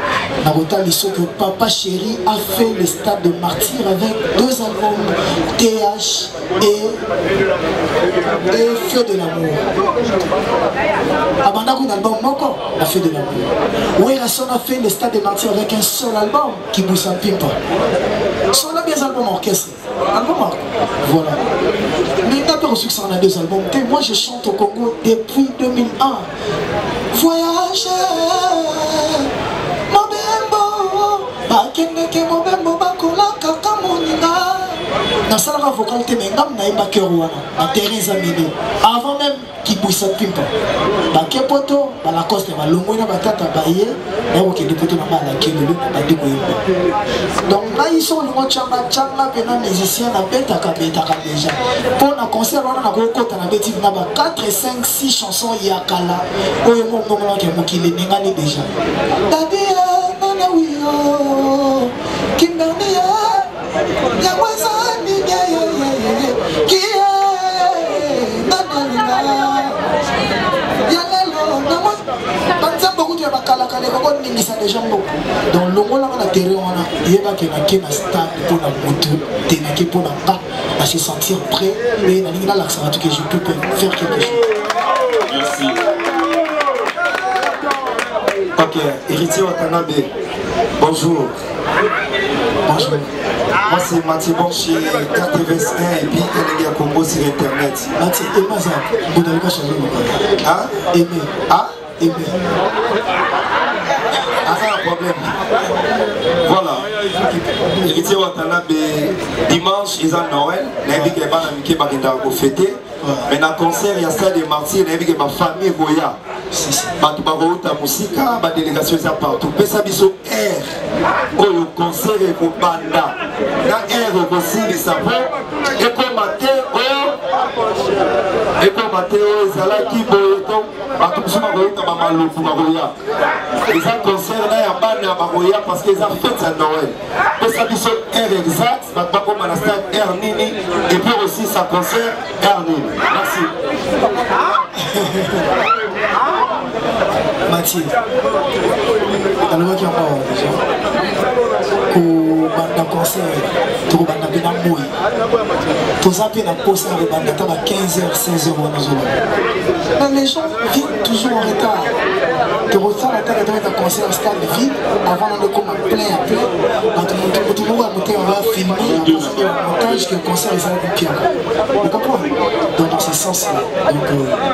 Narota Lisso que Papa Chéri a fait le stade de Martyr avec 2 albums, TH et Feu de l'amour. Abanda un album Moko, la Feu de l'amour. Werrason a fait le stade de Martyr avec un seul album qui bouge un pimpa. Son a bien album orchestre. Album orchestre. Voilà. Mais il n'a pas reçu que ça en a 2 albums. Et moi je chante au Congo depuis 2001. Voyage, Mobembo, Bakeneke Mobembo, Bakola, Kakamoninga. Dans ça, la vocal, tu m'as dit que na Thérèse Amédée. Avant même qu'il bouge pimpa. Baké poto, la coste, la longue, la batata, baye, et ok, des potos na la kilo, la découverte. Donc là, ils sont les chamba, les musiciens, la bête à déjà. Pour un concert, on a un gros côté, on a 4, 5, 6 chansons, il y a Kala. Oh, et mon moment qui est les négales déjà. Daddy, nana, oui, oh, Kimberly, ya wazani, qui est, nana, ya lelo, namo, banza beaucoup de bakala kale, beaucoup de ningisa déjà beaucoup. Donc le monde on a terré on a, il y a qui na stade pour la moto, tenaki pour la pas, à se sentir prêt, mais na linga l'accent que je peux faire quelque chose. Merci. Ok, Héritier Watanabe, bonjour. Bonjour. Moi c'est Mathieu Bonchi, KTV1 et puis il y a Congo sur internet. Mathieu, Emma ça, vous n'avez pas changé le hein? Aimé. Ah? Aimé. Ah, c'est un problème. Voilà. Héritier Watanabe, dimanche, ils ont Noël. Il y a des gens qui vont fêter. Mais dans le concert, il y a ça des martyrs, il y a ma famille Goya. Bato barouta musika, ba délégation ça partout. Pesa biso air. Oyo concert et ko banda. Na air aussi les savons. Et ko maté ezala ki boyeto. Bato musuma boyeto ba maluku ba Goya. Ils ont concert là ya banda ya Goya parce qu'ils ont fête à Noël. Pesa biso air exact, ba ko manasta air nini et puis aussi sa concert air nini. Merci. Mathieu, dans le qui a pas déjà, pour le concert, pour le mouille, tout ça peut être posté à 15h, 16h. Mais les gens viennent toujours en retard. Tu ressens la tête de concert au stade vide, avant de comme plein. Tout le monde a monté, on va filmer, on va faire un montage que le concert est un pire. Vous comprenez? Donc dans ce sens-là,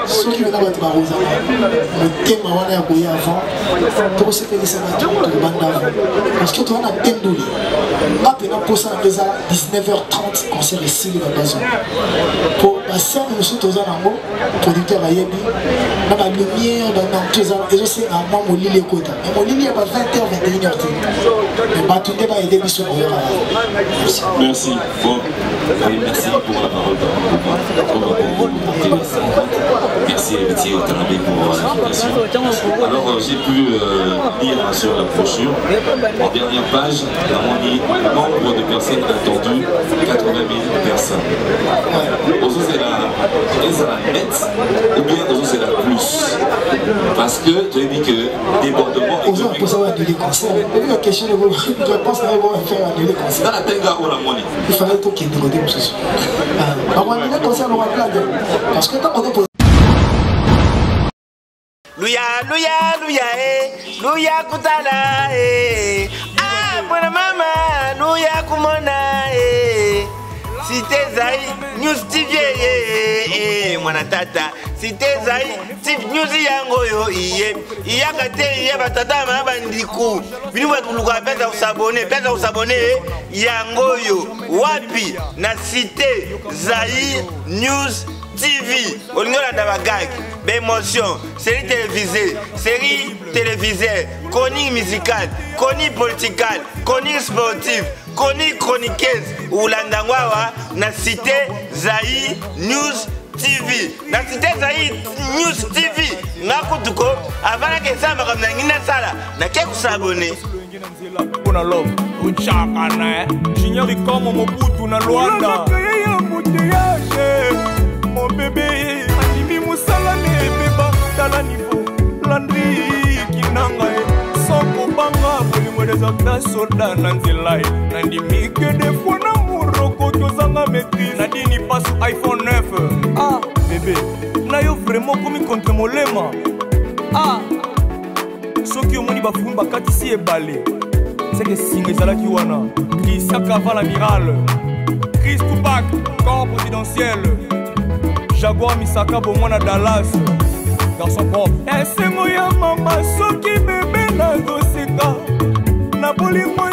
ceux qui viennent à votre barreau, le thème on a envoyé avant, pour se faire des sénateurs de bande avant. Parce que tu as un thème d'où maintenant pour ça, on a 19h30, concert ici, dans la zone. Pour passer, nous sommes tous en amour, producteur à Yebi, dans la lumière, dans tous les ans, et je sais, à moi, mon lit est quota. Mais mon lit est à 20h, 21h. Mais tout le monde va aider, mais sur Merci. Bon, merci pour la parole. Merci Héritier Watanabe pour l'invitation. Alors j'ai pu lire sur la brochure, en dernière page, on dit le nombre de personnes attendues, 80 000 personnes. Aujourd'hui c'est la net ou bien aujourd'hui c'est la plus. Parce que tu as dit que débordement économique. Pour savoir annuler le concert, la question de vos réponses à faire annuler le concert. Dans la tenga ou la monnaie. Il fallait tout qu'il y ait des côtés pour ce. On va annuler le concert, on va blague. Parce que quand on est Luya, luya, luya, luya kutala, ah, mwana mama, luya kumona, Cité Zai, News TV, mwana tata, Cité Zai, News yango yo, iyakate, iyabatata, mabandiku, binu batuluka, pesa usabone, yango yo, wapi, na Cité Zai, News TV, on a d'abagag, d'émotion, série télévisée, chronique musicale, chronique politique, chronique sportive, chroniqueuse, ou l'andangwawa, na Cité Zai News TV. Na Cité Zai News TV, n'a kutuko, avant que ça m'a ramené na sala, n'a qu'à s'abonner. Pona love uchaka na junior comme Mobutu na Luanda ya muteyage mon bébé animi musala ne beba tala niveau landri kinanga soko banga bolingo des acteurs soda na nzela nandimi que des fois na muroko tozanga maîtrise nadini passe iPhone 9 ah bébé na yo vraiment comme contre molema ah soki omoni bafumi bakatisi ebale seke singa ezalaki wana Christian Caval amiral Chris Tupac corps présidentiel Jaguar Misaka bomwana Dallas garçon propre esengo ya mama soki bebe nazoseka na bolingo